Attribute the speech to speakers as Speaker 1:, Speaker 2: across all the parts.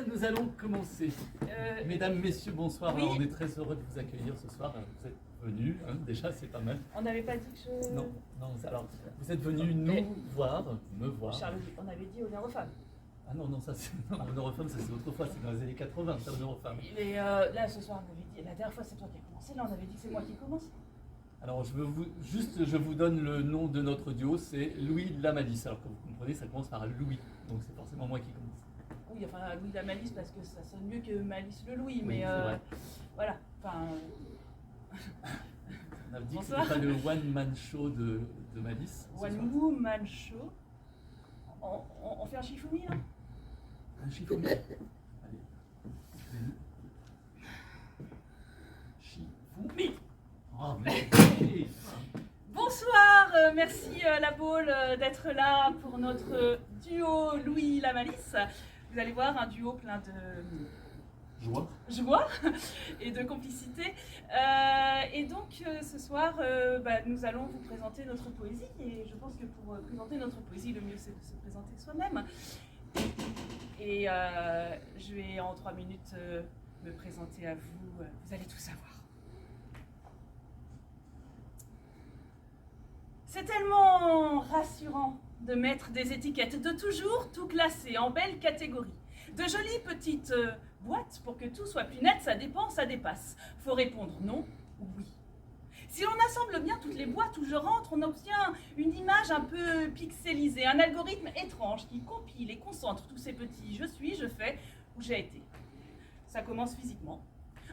Speaker 1: Nous allons commencer. Mesdames, Messieurs, bonsoir.
Speaker 2: Oui.
Speaker 1: Alors, on est très heureux de vous accueillir ce soir. Vous êtes venus, hein, déjà c'est pas mal.
Speaker 2: On n'avait pas dit que je...
Speaker 1: Non, non, alors vous êtes venus nous voir, me voir.
Speaker 2: Charles, on avait dit honneur aux femmes.
Speaker 1: Ah non, non, ça c'est Honneur aux femmes, ça c'est autrefois, c'est dans les années 80, ça Honneur aux femmes.
Speaker 2: Mais là, ce soir, on avait dit... La dernière fois, c'est toi qui as commencé. Là, on avait dit que c'est moi qui commence.
Speaker 1: Alors je vous donne le nom de notre duo, c'est Louis Lamalis. Alors comme vous comprenez, ça commence par Louis, donc c'est forcément moi qui commence.
Speaker 2: Oui, enfin, Louis la Malice, parce que ça sonne mieux que Malice le Louis, mais
Speaker 1: Oui, c'est vrai.
Speaker 2: voilà. Enfin,
Speaker 1: On a dit que
Speaker 2: Bonsoir.
Speaker 1: c'était pas le one-man show de Malice. ce
Speaker 2: One
Speaker 1: soir.
Speaker 2: Woman Show. On fait un chifoumi, là?
Speaker 1: Un chiffon. Allez. Chifoumi. Oh, merci.
Speaker 2: Bonsoir, merci la Baule d'être là pour notre duo Louis la Malice. Vous allez voir un duo plein de joie et de complicité. Et donc ce soir, nous allons vous présenter notre poésie. Et je pense que pour présenter notre poésie, le mieux c'est de se présenter soi-même. Et je vais en 3 minutes me présenter à vous. Vous allez tout savoir. C'est tellement rassurant de mettre des étiquettes, de toujours tout classer en belles catégories. De jolies petites boîtes pour que tout soit plus net, ça dépend, ça dépasse. Faut répondre non ou oui. Si l'on assemble bien toutes les boîtes où je rentre, on obtient une image un peu pixelisée, un algorithme étrange qui compile et concentre tous ces petits je suis, je fais, où j'ai été. Ça commence physiquement.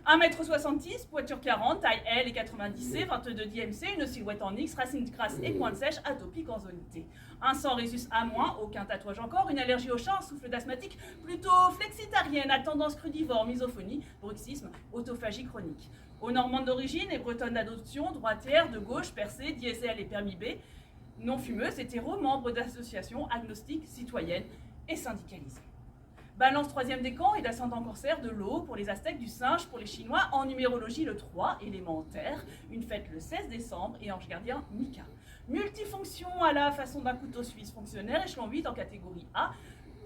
Speaker 2: 1m70, poiture 40, taille L et 90C, 22 d'IMC, une silhouette en X, racine grasse et pointe sèche, atopique en zone T. Un sang rhésus A-, aucun tatouage encore, une allergie au chat, un souffle d'asthmatique, plutôt flexitarienne, à tendance crudivore, misophonie, bruxisme, autophagie chronique. Aux normande d'origine et bretonne d'adoption, droitière, de gauche, percée, diesel et permis B, non fumeuse, hétéro, membre d'associations, agnostique, citoyenne et syndicalisée. Balance 3e décan et d'ascendant corsaire de l'eau pour les Aztèques, du singe pour les Chinois, en numérologie le 3, élémentaire, une fête le 16 décembre et ange gardien Mika. Multifonction à la façon d'un couteau suisse fonctionnaire, échelon 8 en catégorie A,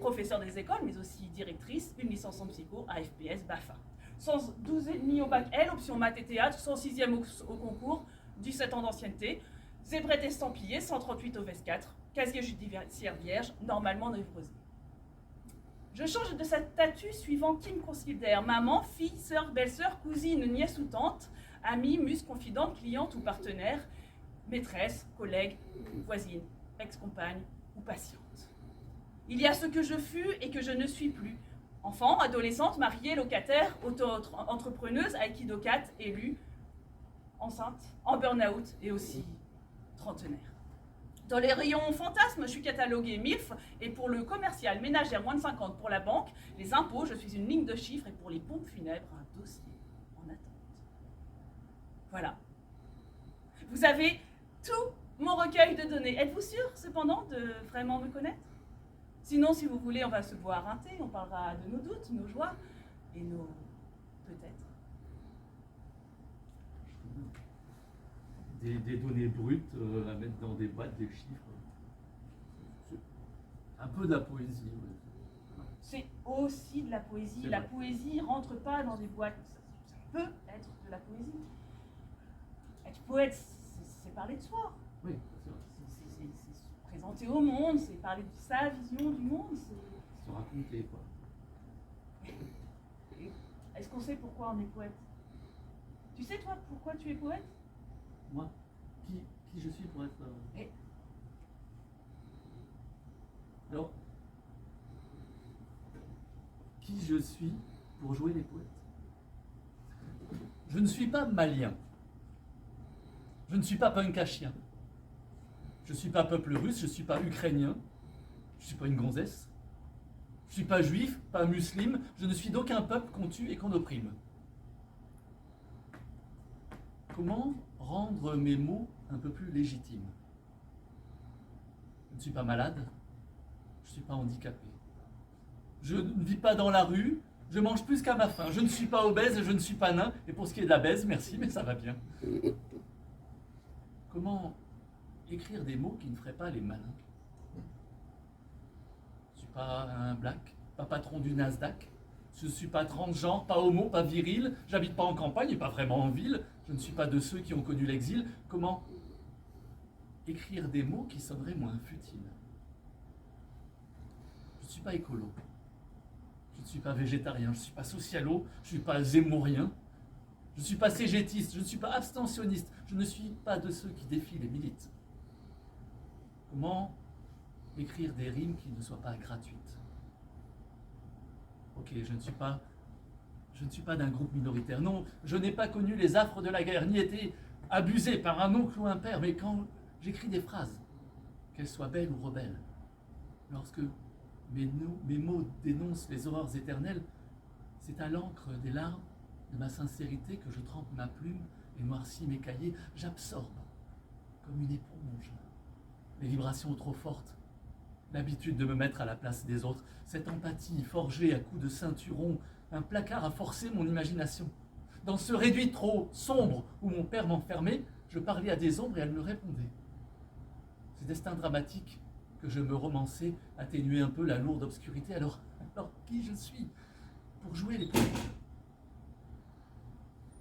Speaker 2: professeur des écoles mais aussi directrice, une licence en psycho, AFPS, BAFA. 112,5 au bac L, option maths et théâtre, 106e au concours, 17 ans d'ancienneté, zébrette estampillée, 138 au VES 4, casier judiciaire vierge, normalement névrosé. Je change de statut suivant qui me considère maman, fille, sœur, belle-sœur, cousine, nièce ou tante, amie, muse, confidente, cliente ou partenaire, maîtresse, collègue, voisine, ex-compagne ou patiente. Il y a ce que je fus et que je ne suis plus. Enfant, adolescente, mariée, locataire, auto-entrepreneuse, aikidocate, élue, enceinte, en burn-out et aussi trentenaire. Dans les rayons fantasmes, je suis cataloguée MILF, et pour le commercial, ménagère moins de 50, pour la banque, les impôts, je suis une ligne de chiffres, et pour les pompes funèbres, un dossier en attente. Voilà. Vous avez tout mon recueil de données. Êtes-vous sûr, cependant, de vraiment me connaître? Sinon, si vous voulez, on va se boire un thé, on parlera de nos doutes, nos joies, et nos peut-être.
Speaker 1: Des données brutes à mettre dans des boîtes, des chiffres. C'est un peu de la poésie. Ouais.
Speaker 2: C'est aussi de la poésie. La poésie rentre pas dans des boîtes. Ça peut être de la poésie. Être poète, c'est parler de soi.
Speaker 1: Oui, c'est vrai.
Speaker 2: C'est se présenter au monde, c'est parler de sa vision du monde.
Speaker 1: Se raconter, quoi.
Speaker 2: Est-ce qu'on sait pourquoi on est poète? Tu sais, toi, pourquoi tu es poète?
Speaker 1: Moi, qui je suis pour être... Alors, qui je suis pour jouer les poètes? Je ne suis pas malien. Je ne suis pas punk à chien. Je ne suis pas peuple russe, je ne suis pas ukrainien. Je ne suis pas une gonzesse. Je ne suis pas juif, pas musulman. Je ne suis d'aucun peuple qu'on tue et qu'on opprime. Comment rendre mes mots un peu plus légitimes? Je ne suis pas malade, je ne suis pas handicapé. Je ne vis pas dans la rue, je mange plus qu'à ma faim. Je ne suis pas obèse, je ne suis pas nain. Et pour ce qui est de la baise, merci, mais ça va bien. Comment écrire des mots qui ne feraient pas les malins? Je ne suis pas un black, pas patron du Nasdaq. Je ne suis pas transgenre, pas homo, pas viril, j'habite pas en campagne et pas vraiment en ville, je ne suis pas de ceux qui ont connu l'exil. Comment écrire des mots qui sonneraient moins futiles? Je ne suis pas écolo, je ne suis pas végétarien, je ne suis pas socialo, je ne suis pas zémourien, je ne suis pas cégétiste, je ne suis pas abstentionniste, je ne suis pas de ceux qui défilent et militent. Comment écrire des rimes qui ne soient pas gratuites? Ok, je ne suis pas d'un groupe minoritaire. Non, je n'ai pas connu les affres de la guerre, ni été abusé par un oncle ou un père. Mais quand j'écris des phrases, qu'elles soient belles ou rebelles, lorsque mes mots dénoncent les horreurs éternelles, c'est à l'encre des larmes de ma sincérité que je trempe ma plume et noircis mes cahiers. J'absorbe, comme une éponge, les vibrations trop fortes, l'habitude de me mettre à la place des autres, cette empathie forgée à coups de ceinturon, un placard a forcé mon imagination. Dans ce réduit trop sombre où mon père m'enfermait, je parlais à des ombres et elles me répondaient. Ces destins dramatiques que je me romançais atténuaient un peu la lourde obscurité. Alors qui je suis pour jouer les poètes?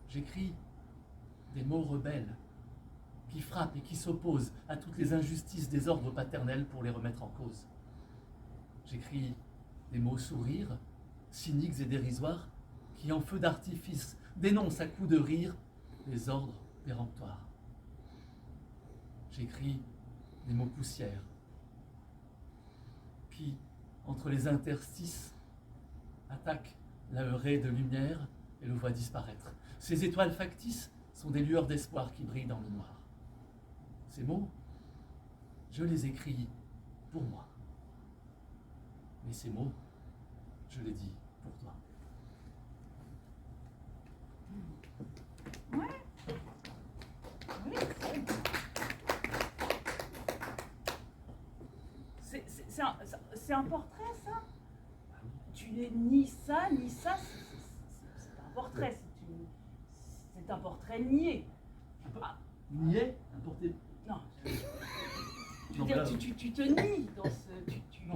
Speaker 1: J'écris des mots rebelles qui frappent et qui s'opposent à toutes les injustices des ordres paternels pour les remettre en cause. J'écris des mots sourires, cyniques et dérisoires, qui en feu d'artifice dénoncent à coups de rire les ordres péremptoires. J'écris des mots poussières, qui, entre les interstices, attaquent la raie de lumière et le voient disparaître. Ces étoiles factices sont des lueurs d'espoir qui brillent dans le noir. Ces mots, je les écris pour moi. Mais ces mots, je les dis pour toi.
Speaker 2: Ouais. Oui, c'est un portrait, ça? Tu n'es ni ça, c'est un portrait. C'est un portrait niais.
Speaker 1: Niais, un portrait.
Speaker 2: Non. Je veux dire, tu te nies dans ce.
Speaker 1: Non,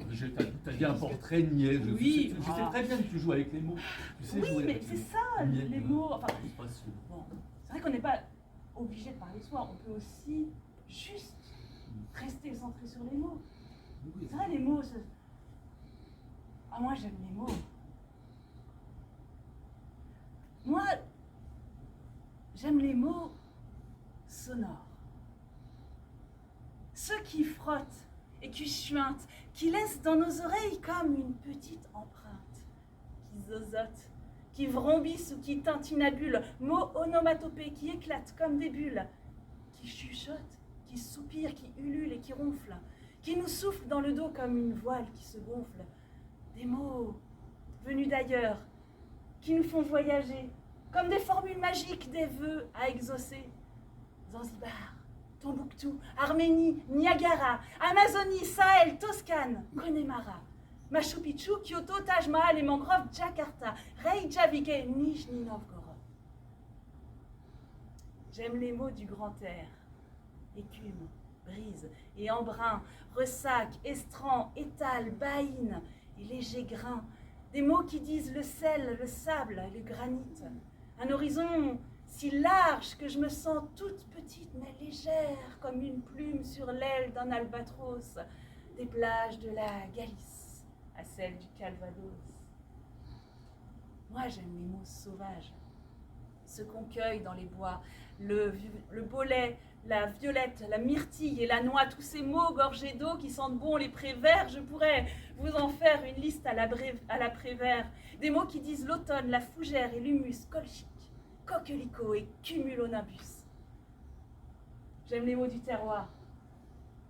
Speaker 1: t'as dit un portrait niais.
Speaker 2: Oui.
Speaker 1: Je sais très bien que tu joues avec les mots. Tu sais
Speaker 2: Oui,
Speaker 1: jouer
Speaker 2: mais
Speaker 1: avec
Speaker 2: c'est
Speaker 1: les
Speaker 2: ça,
Speaker 1: niais,
Speaker 2: les mots. Enfin,
Speaker 1: bon,
Speaker 2: c'est vrai qu'on n'est pas obligé de parler soi. On peut aussi juste rester centré sur les mots.
Speaker 1: oui.
Speaker 2: C'est vrai, les mots. Ah, moi, j'aime les mots. Moi, j'aime les mots sonores. Ceux qui frottent et qui chuintent, qui laissent dans nos oreilles comme une petite empreinte, qui zozotent, qui vrombissent ou qui tintinabulent, mots onomatopées qui éclatent comme des bulles, qui chuchotent, qui soupirent, qui ululent et qui ronflent, qui nous soufflent dans le dos comme une voile qui se gonfle. Des mots venus d'ailleurs, qui nous font voyager, comme des formules magiques, des vœux à exaucer. Zanzibar, Tombouctou, Arménie, Niagara, Amazonie, Sahel, Toscane, Connemara, Machu Picchu, Kyoto, Taj Mahal et Mangrove, Jakarta, Reykjavik et Nijni Novgorod. J'aime les mots du grand air, écume, brise et embrun, ressac, estran, étal, baïne et léger grain, des mots qui disent le sel, le sable et le granit, un horizon si large que je me sens toute petite mais légère comme une plume sur l'aile d'un albatros, des plages de la Galice à celles du Calvados. Moi j'aime les mots sauvages, ceux qu'on cueille dans les bois, le bolet, la violette, la myrtille et la noix, tous ces mots gorgés d'eau qui sentent bon les prés verts, je pourrais vous en faire une liste à l'après-vert, des mots qui disent l'automne, la fougère et l'humus, colchique, coquelicot et cumulonimbus. J'aime les mots du terroir,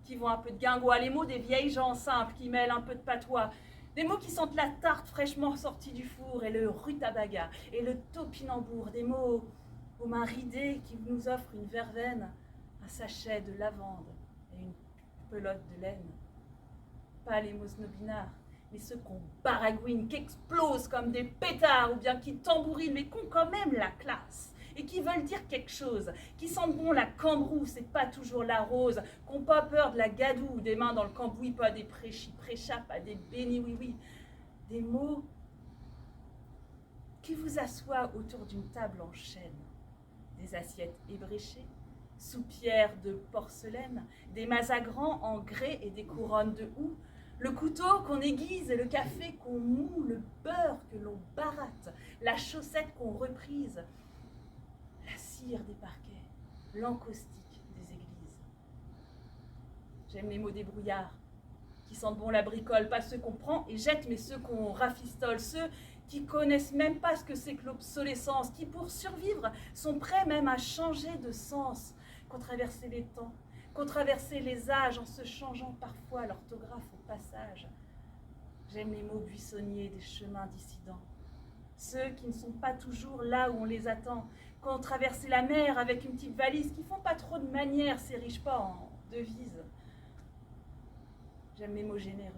Speaker 2: qui vont un peu de guingois, les mots des vieilles gens simples qui mêlent un peu de patois, des mots qui sentent la tarte fraîchement sortie du four et le rutabaga et le topinambour, des mots aux mains ridées qui nous offrent une verveine, un sachet de lavande et une pelote de laine. Pas les mots snobinards, mais ceux qu'on baragouine, qui explosent comme des pétards ou bien qui tambourinent, mais qui ont quand même la classe et qui veulent dire quelque chose, qui sentent bon la cambrousse et pas toujours la rose, qui n'ont pas peur de la gadoue ou des mains dans le cambouis, pas des préchis, préchas, pas des bénis oui-oui. Des mots qui vous assoit autour d'une table en chêne, des assiettes ébréchées, soupières de porcelaine, des mazagrans en grès et des couronnes de houx, le couteau qu'on aiguise et le café qu'on moud, le beurre que l'on baratte, la chaussette qu'on reprise, la cire des parquets, l'encaustique des églises. J'aime les mots des brouillards, qui sentent bon la bricole, pas ceux qu'on prend et jette, mais ceux qu'on rafistole, ceux qui connaissent même pas ce que c'est que l'obsolescence, qui pour survivre sont prêts même à changer de sens, qu'ont traversé les temps, qu'ont traversé les âges en se changeant parfois l'orthographe au passage. J'aime les mots buissonniers des chemins dissidents, ceux qui ne sont pas toujours là où on les attend, qu'ont traversé la mer avec une petite valise, qui font pas trop de manières, s'érigent pas en devises. J'aime les mots généreux,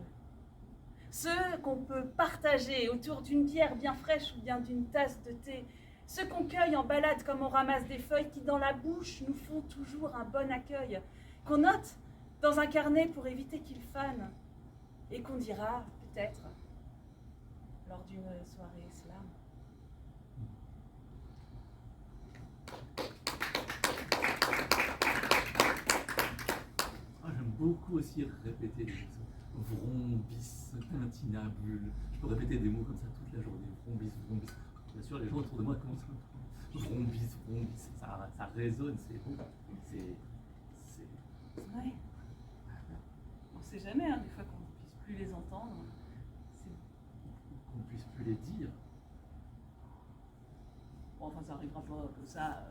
Speaker 2: ceux qu'on peut partager autour d'une bière bien fraîche ou bien d'une tasse de thé, ceux qu'on cueille en balade comme on ramasse des feuilles qui dans la bouche nous font toujours un bon accueil, qu'on note dans un carnet pour éviter qu'ils fanent et qu'on dira peut-être lors d'une soirée slam.
Speaker 1: J'aime beaucoup aussi répéter des choses. Vrombis, tintinabule. Je peux répéter des mots comme ça toute la journée. Vrombis, vrombis. Bien sûr, les gens autour de moi commencent à vrombis, vrombis. Ça résonne, c'est beau.
Speaker 2: Ouais. On ne sait jamais, hein, des fois qu'on ne puisse plus les entendre.
Speaker 1: Qu'on ne puisse plus les dire.
Speaker 2: Bon, enfin, ça arrivera pas comme ça.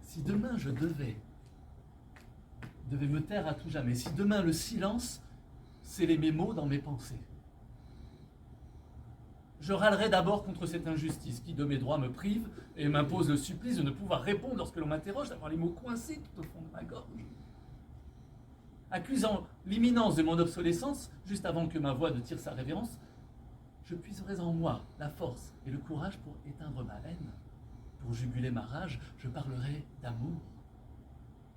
Speaker 1: Si demain je devais me taire à tout jamais, si demain le silence scellait mes mots dans mes pensées, je râlerais d'abord contre cette injustice qui de mes droits me prive et m'impose le supplice de ne pouvoir répondre lorsque l'on m'interroge, d'avoir les mots coincés tout au fond de ma gorge. Accusant l'imminence de mon obsolescence, juste avant que ma voix ne tire sa révérence, je puiserais en moi la force et le courage pour éteindre ma haine. Pour juguler ma rage, je parlerai d'amour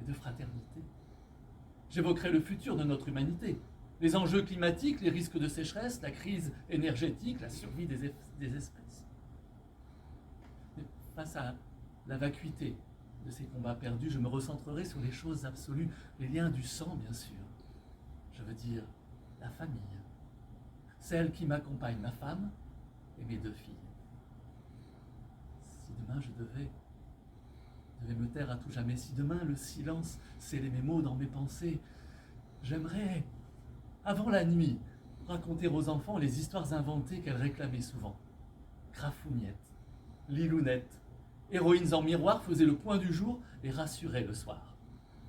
Speaker 1: et de fraternité. J'évoquerai le futur de notre humanité, les enjeux climatiques, les risques de sécheresse, la crise énergétique, la survie des espèces. Mais face à la vacuité de ces combats perdus, je me recentrerai sur les choses absolues, les liens du sang, bien sûr. Je veux dire la famille, celle qui m'accompagne, ma femme et mes 2 filles. Si demain je devais me taire à tout jamais, si demain le silence scellait mes mots dans mes pensées, j'aimerais, avant la nuit, raconter aux enfants les histoires inventées qu'elles réclamaient souvent. Grafouniette, Lilounette, héroïnes en miroir faisaient le point du jour et rassuraient le soir.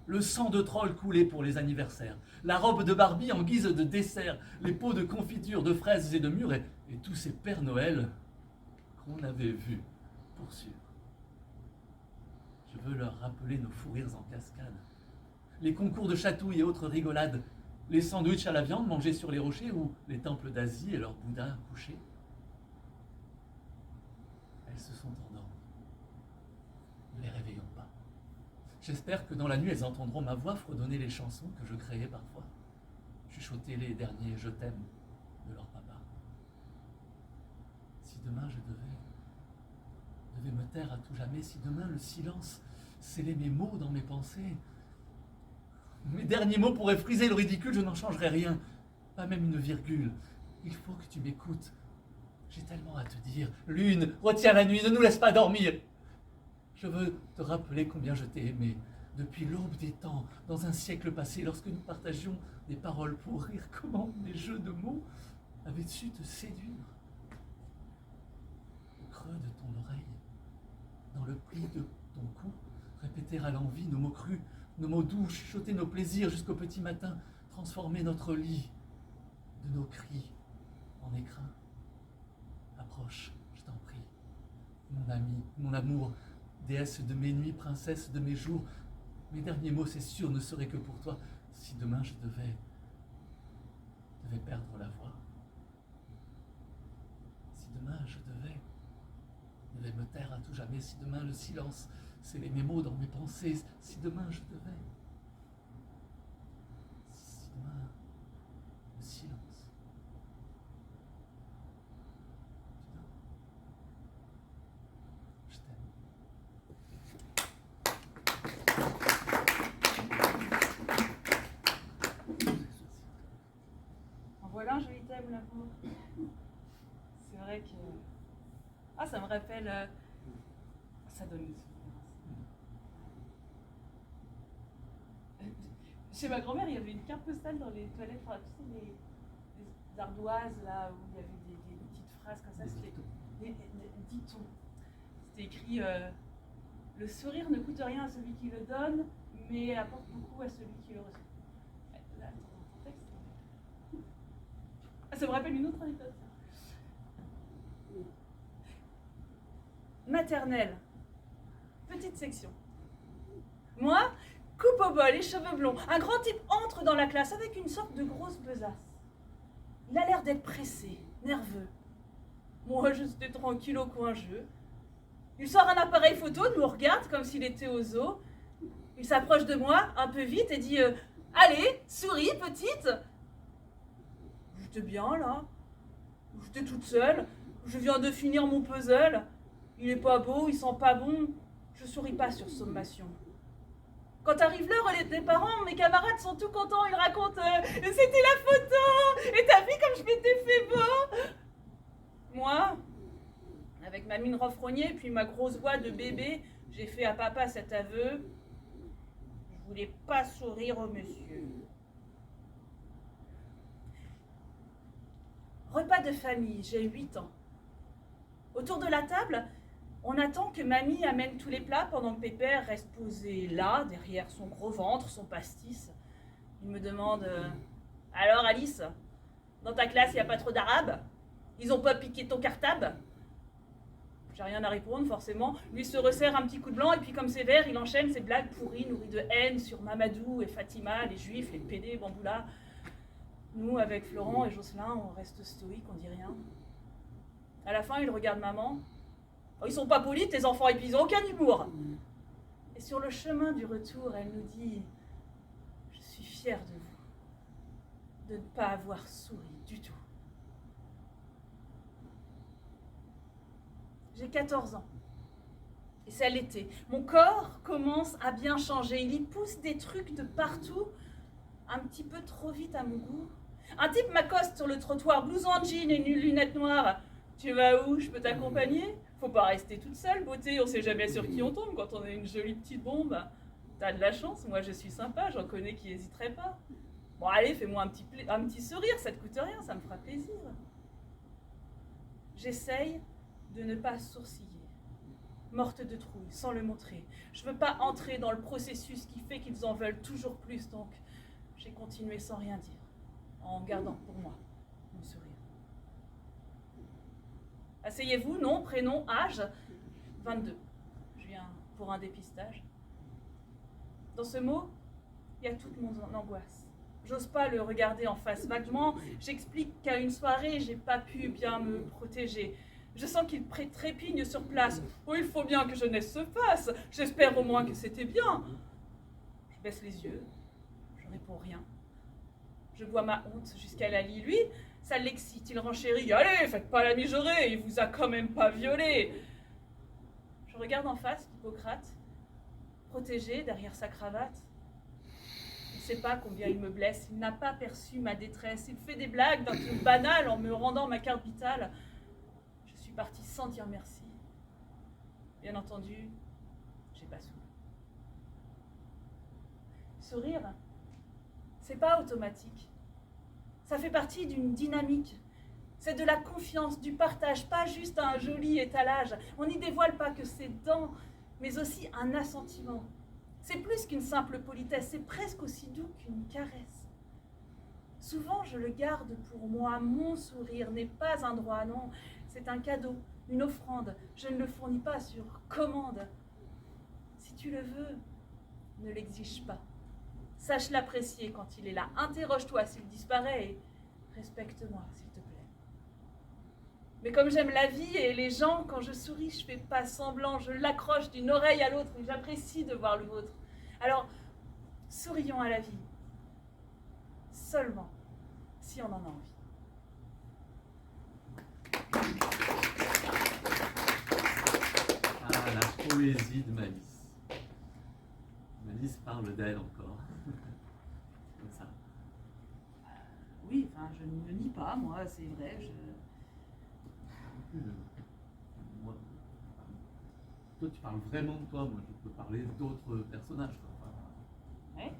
Speaker 1: Le sang de troll coulait pour les anniversaires, la robe de Barbie en guise de dessert, les pots de confiture, de fraises et de mûres, et tous ces Pères Noël qu'on avait vus, pour sûr. Je veux leur rappeler nos fous rires en cascade, les concours de chatouilles et autres rigolades, les sandwichs à la viande mangés sur les rochers ou les temples d'Asie et leurs bouddhas couchés. Elles se sont endormies. Ne les réveillons pas. J'espère que dans la nuit, elles entendront ma voix fredonner les chansons que je créais parfois, chuchoter les derniers « je t'aime » de leur papa. Si demain je devais me taire à tout jamais, si demain le silence scellait mes mots dans mes pensées, mes derniers mots pourraient friser le ridicule, je n'en changerai rien, pas même une virgule. Il faut que tu m'écoutes. J'ai tellement à te dire. Lune, retiens la nuit, ne nous laisse pas dormir. Je veux te rappeler combien je t'ai aimé, depuis l'aube des temps, dans un siècle passé, lorsque nous partagions des paroles pour rire, comment mes jeux de mots avaient su te séduire. Au creux de ton oreille, dans le pli de ton cou, répéter à l'envi nos mots crus, nos mots doux, chuchoter nos plaisirs jusqu'au petit matin, transformer notre lit de nos cris en écrin. Approche, je t'en prie, mon ami, mon amour, déesse de mes nuits, princesse de mes jours. Mes derniers mots, c'est sûr, ne seraient que pour toi. Si demain je devais perdre la voix, si demain je devais me taire à tout jamais, si demain le silence scellait mes mots dans mes pensées, si demain je devais, si demain le silence
Speaker 2: aime l'amour. C'est vrai que... Ah, ça me rappelle... Ça donne une souvenir. Chez ma grand-mère, il y avait une carte postale dans les toilettes, enfin, tu sais, les ardoises, là, où il y avait des petites phrases comme ça, c'était des dictons. C'était écrit le sourire ne coûte rien à celui qui le donne, mais apporte beaucoup à celui qui le reçoit. Là, ton texte. Ah, ça me rappelle une autre anecdote. Maternelle. Petite section. Moi, coupe au bol et cheveux blonds. Un grand type entre dans la classe avec une sorte de grosse besace. Il a l'air d'être pressé, nerveux. Moi, j'étais tranquille au coin jeu. Il sort un appareil photo, nous regarde comme s'il était au zoo. Il s'approche de moi un peu vite et dit allez, souris, petite. J'étais bien là. J'étais toute seule. Je viens de finir mon puzzle. Il est pas beau, il sent pas bon. Je souris pas sur sommation. Quand arrive l'heure des parents, mes camarades sont tout contents. Ils racontent c'était la photo. Et t'as vu comme je m'étais fait beau. Moi, avec ma mine renfrognée puis ma grosse voix de bébé, j'ai fait à papa cet aveu. Je voulais pas sourire au monsieur. Repas de famille, j'ai 8 ans. Autour de la table, on attend que mamie amène tous les plats pendant que Pépère reste posé là, derrière son gros ventre, son pastis. Il me demande alors Alice, dans ta classe, il n'y a pas trop d'arabes? Ils ont pas piqué ton cartable? J'ai rien à répondre, forcément. Lui se resserre un petit coup de blanc et puis comme sévère, il enchaîne ses blagues pourries, nourries de haine sur Mamadou et Fatima, les juifs, les pédés, Bamboula. Nous, avec Florent et Jocelyn, on reste stoïques, on dit rien. À la fin, il regarde maman. Oh, ils sont pas polis, tes enfants, et puis ils ont aucun humour. Et sur le chemin du retour, elle nous dit « Je suis fière de vous, de ne pas avoir souri du tout. » J'ai 14 ans. Et c'est l'été. Mon corps commence à bien changer. Il y pousse des trucs de partout, un petit peu trop vite à mon goût. Un type m'accoste sur le trottoir, blouson en jean et une lunette noire. « Tu vas où? Je peux t'accompagner? Faut pas rester toute seule, beauté, on sait jamais sur qui on tombe quand on est une jolie petite bombe. T'as de la chance, moi je suis sympa, j'en connais qui hésiteraient pas. Bon allez, fais-moi un petit sourire, ça te coûte rien, ça me fera plaisir. » J'essaye de ne pas sourciller, morte de trouille, sans le montrer. Je veux pas entrer dans le processus qui fait qu'ils en veulent toujours plus, donc j'ai continué sans rien dire, en gardant pour moi mon sourire. Asseyez-vous, nom, prénom, âge, 22. Je viens pour un dépistage. Dans ce mot, il y a toute mon angoisse. J'ose pas le regarder en face vaguement. J'explique qu'à une soirée, j'ai pas pu bien me protéger. Je sens qu'il trépigne sur place. Oh, il faut bien que jeunesse se fasse. J'espère au moins que c'était bien. Je baisse les yeux. Je réponds rien. Je bois ma honte jusqu'à la lie. Lui, ça l'excite, il renchérit. Allez, faites pas la mijaurée, il vous a quand même pas violé. Je regarde en face Hippocrate, protégé derrière sa cravate. Il ne sait pas combien il me blesse, il n'a pas perçu ma détresse. Il fait des blagues d'un ton banal en me rendant ma carte vitale. Je suis partie sans dire merci. Bien entendu, j'ai pas souri. Sourire, c'est pas automatique. Ça fait partie d'une dynamique. C'est de la confiance, du partage, pas juste un joli étalage. On n'y dévoile pas que ses dents, mais aussi un assentiment. C'est plus qu'une simple politesse, c'est presque aussi doux qu'une caresse. Souvent, je le garde pour moi. Mon sourire n'est pas un droit, non. C'est un cadeau, une offrande. Je ne le fournis pas sur commande. Si tu le veux, ne l'exige pas. Sache l'apprécier quand il est là. Interroge-toi s'il disparaît et respecte-moi, s'il te plaît. Mais comme j'aime la vie et les gens, quand je souris, je fais pas semblant. Je l'accroche d'une oreille à l'autre et j'apprécie de voir le vôtre. Alors, sourions à la vie. Seulement si on en a envie.
Speaker 1: Ah, la poésie de Malice. Malice parle d'elle encore. Comme ça.
Speaker 2: Oui, enfin, je ne le nie pas, moi, c'est vrai.
Speaker 1: Moi, toi, tu parles vraiment de toi. Moi, je peux parler d'autres personnages. Quoi. Enfin,
Speaker 2: Ouais.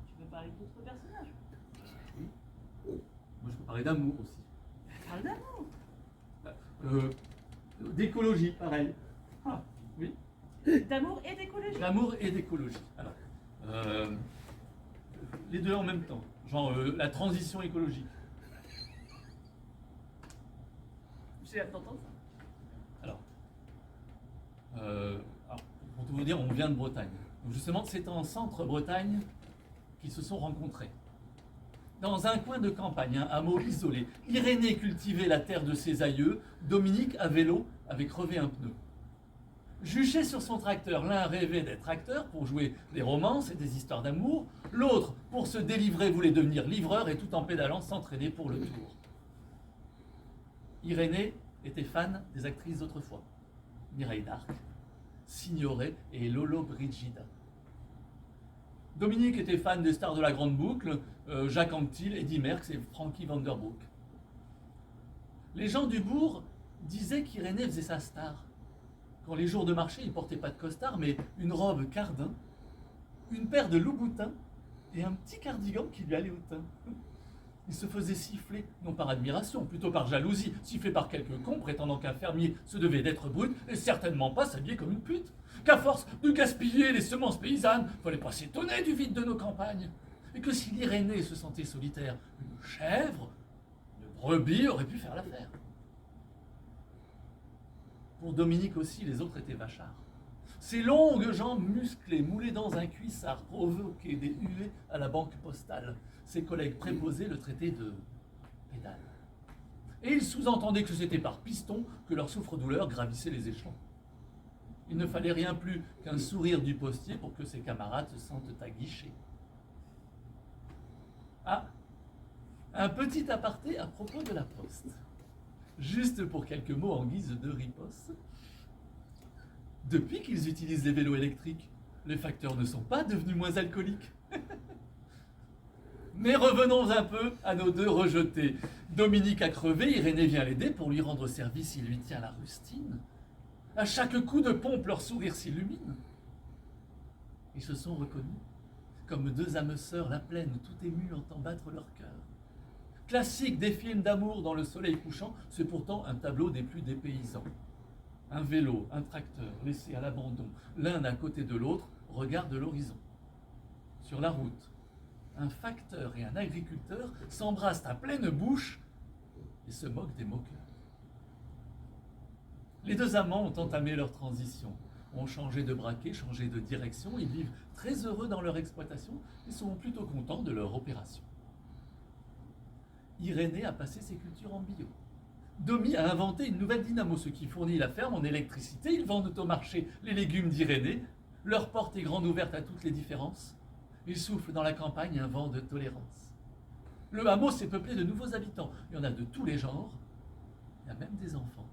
Speaker 2: Tu veux parler d'autres personnages?
Speaker 1: oui. Moi, je peux parler d'amour aussi.
Speaker 2: Parle d'amour.
Speaker 1: D'écologie, pareil. Ah, oui.
Speaker 2: D'amour et d'écologie.
Speaker 1: D'amour et d'écologie. Alors, les deux en même temps. Genre la transition écologique.
Speaker 2: J'ai hâte d'entendre ça.
Speaker 1: Alors, pour tout vous dire, on vient de Bretagne. Donc justement, c'est en centre-Bretagne qu'ils se sont rencontrés. Dans un coin de campagne, un hameau isolé, Irénée cultivait la terre de ses aïeux, Dominique, à vélo, avait crevé un pneu. Juché sur son tracteur, l'un rêvait d'être acteur pour jouer des romances et des histoires d'amour, l'autre, pour se délivrer, voulait devenir livreur et tout en pédalant s'entraîner pour le tour. Irénée était fan des actrices d'autrefois, Mireille d'Arc, Signoret et Lolo Brigida. Dominique était fan des stars de la Grande Boucle, Jacques Anquetil, Eddy Merckx et Frankie Vanderbroek. Les gens du bourg disaient qu'Irénée faisait sa star. Quand les jours de marché, il portait pas de costard, mais une robe cardin, une paire de loups-boutins et un petit cardigan qui lui allait au teint. Il se faisait siffler, non par admiration, plutôt par jalousie, sifflé par quelques cons prétendant qu'un fermier se devait d'être brut et certainement pas s'habiller comme une pute. Qu'à force de gaspiller les semences paysannes, fallait pas s'étonner du vide de nos campagnes. Et que si l'Irénée se sentait solitaire, une chèvre, une brebis aurait pu faire l'affaire. Pour Dominique aussi, les autres étaient vachards. Ses longues jambes musclées, moulées dans un cuissard, provoquaient des huées à la banque postale. Ses collègues préposés le traitaient de pédale. Et ils sous-entendaient que c'était par piston que leur souffre-douleur gravissait les échelons. Il ne fallait rien plus qu'un sourire du postier pour que ses camarades se sentent aguichés. Ah, un petit aparté à propos de la poste. Juste pour quelques mots en guise de riposte. Depuis qu'ils utilisent les vélos électriques, les facteurs ne sont pas devenus moins alcooliques. Mais revenons un peu à nos deux rejetés. Dominique a crevé, Irénée vient l'aider pour lui rendre service, il lui tient la rustine. À chaque coup de pompe, leur sourire s'illumine. Ils se sont reconnus, comme deux âmes sœurs, la plaine, tout émue, entend battre leur cœur. Classique des films d'amour dans le soleil couchant, c'est pourtant un tableau des plus dépaysants. Un vélo, un tracteur, laissés à l'abandon, l'un à côté de l'autre, regardent l'horizon. Sur la route, un facteur et un agriculteur s'embrassent à pleine bouche et se moquent des moqueurs. Les deux amants ont entamé leur transition, ont changé de braquet, changé de direction, ils vivent très heureux dans leur exploitation et sont plutôt contents de leur opération. Irénée a passé ses cultures en bio. Domi a inventé une nouvelle dynamo, ce qui fournit la ferme en électricité. Ils vendent au marché les légumes d'Irénée. Leur porte est grande ouverte à toutes les différences. Ils soufflent dans la campagne un vent de tolérance. Le hameau s'est peuplé de nouveaux habitants. Il y en a de tous les genres. Il y a même des enfants.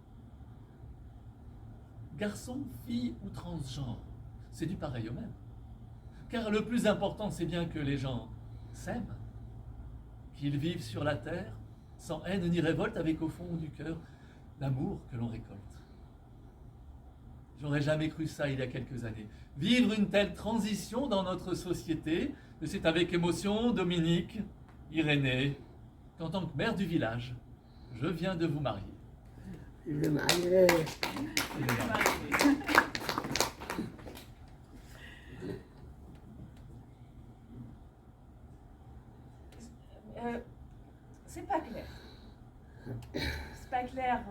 Speaker 1: Garçons, filles ou transgenres, c'est du pareil au même. Car le plus important, c'est bien que les gens s'aiment, qu'ils vivent sur la terre, sans haine ni révolte, avec au fond du cœur l'amour que l'on récolte. J'aurais jamais cru ça il y a quelques années. Vivre une telle transition dans notre société, mais c'est avec émotion, Dominique, Irénée, qu'en tant que maire du village, je viens de vous marier.
Speaker 3: Je m'arrivais.
Speaker 2: C'est pas clair. C'est pas clair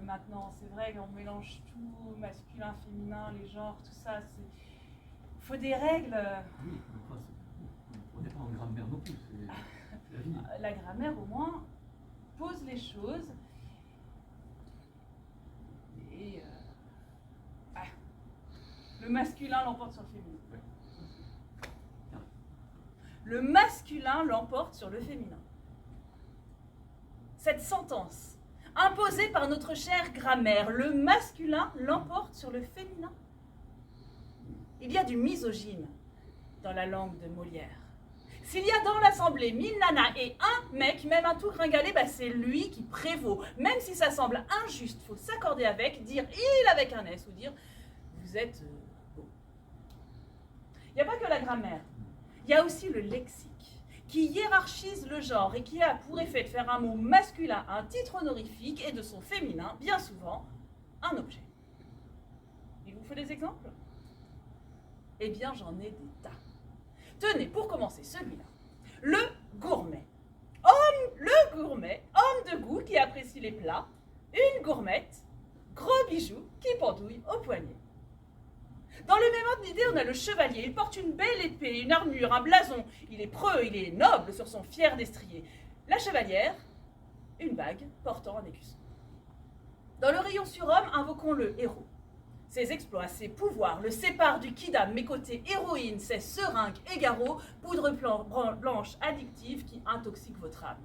Speaker 2: maintenant. C'est vrai qu'on mélange tout, masculin, féminin, les genres, tout ça. Il faut des règles.
Speaker 1: Oui, enfin, on n'est pas en grammaire non plus, c'est la vie.
Speaker 2: La grammaire, au moins, pose les choses. Et le masculin l'emporte sur le féminin.
Speaker 1: Ouais.
Speaker 2: Le masculin l'emporte sur le féminin. Cette sentence, imposée par notre chère grammaire, le masculin l'emporte sur le féminin. Il y a du misogyne dans la langue de Molière. S'il y a dans l'assemblée 1000 nanas et un mec, même un tout gringalé, bah c'est lui qui prévaut. Même si ça semble injuste, faut s'accorder avec, dire il avec un S ou dire vous êtes beau. Il n'y a pas que la grammaire, il y a aussi le lexique qui hiérarchise le genre et qui a pour effet de faire un mot masculin un titre honorifique et de son féminin, bien souvent, un objet. Il vous faut des exemples? Eh bien, j'en ai des tas. Tenez, pour commencer, celui-là. Le gourmet. Le gourmet, homme de goût qui apprécie les plats, une gourmette, gros bijoux qui pendouille au poignet. Dans le même ordre d'idée, on a le chevalier. Il porte une belle épée, une armure, un blason. Il est preux, il est noble sur son fier destrier. La chevalière, une bague portant un écusson. Dans le rayon surhomme, invoquons le héros. Ses exploits, ses pouvoirs le séparent du kidam, mes côtés héroïne, ses seringues égaraux, poudre blanche addictive qui intoxique votre âme.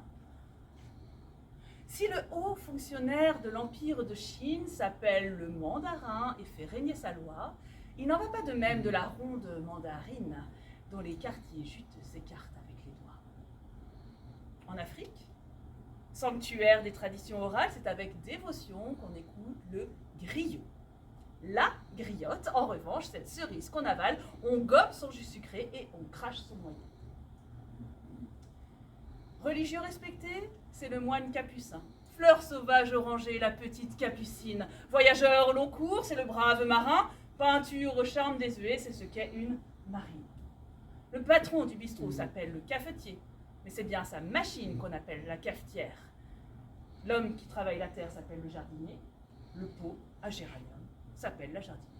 Speaker 2: Si le haut fonctionnaire de l'Empire de Chine s'appelle le mandarin et fait régner sa loi, il n'en va pas de même de la ronde mandarine, dont les quartiers juteux s'écartent avec les doigts. En Afrique, sanctuaire des traditions orales, c'est avec dévotion qu'on écoute le griot. La griotte, en revanche, cette cerise qu'on avale, on gobe son jus sucré et on crache son noyau. Religieux respecté, c'est le moine capucin. Fleur sauvage orangée, la petite capucine. Voyageur long cours, c'est le brave marin. Peinture au charme désuet, c'est ce qu'est une marine. Le patron du bistrot s'appelle le cafetier, mais c'est bien sa machine qu'on appelle la cafetière. L'homme qui travaille la terre s'appelle le jardinier. Le pot à géranium s'appelle la jardinière.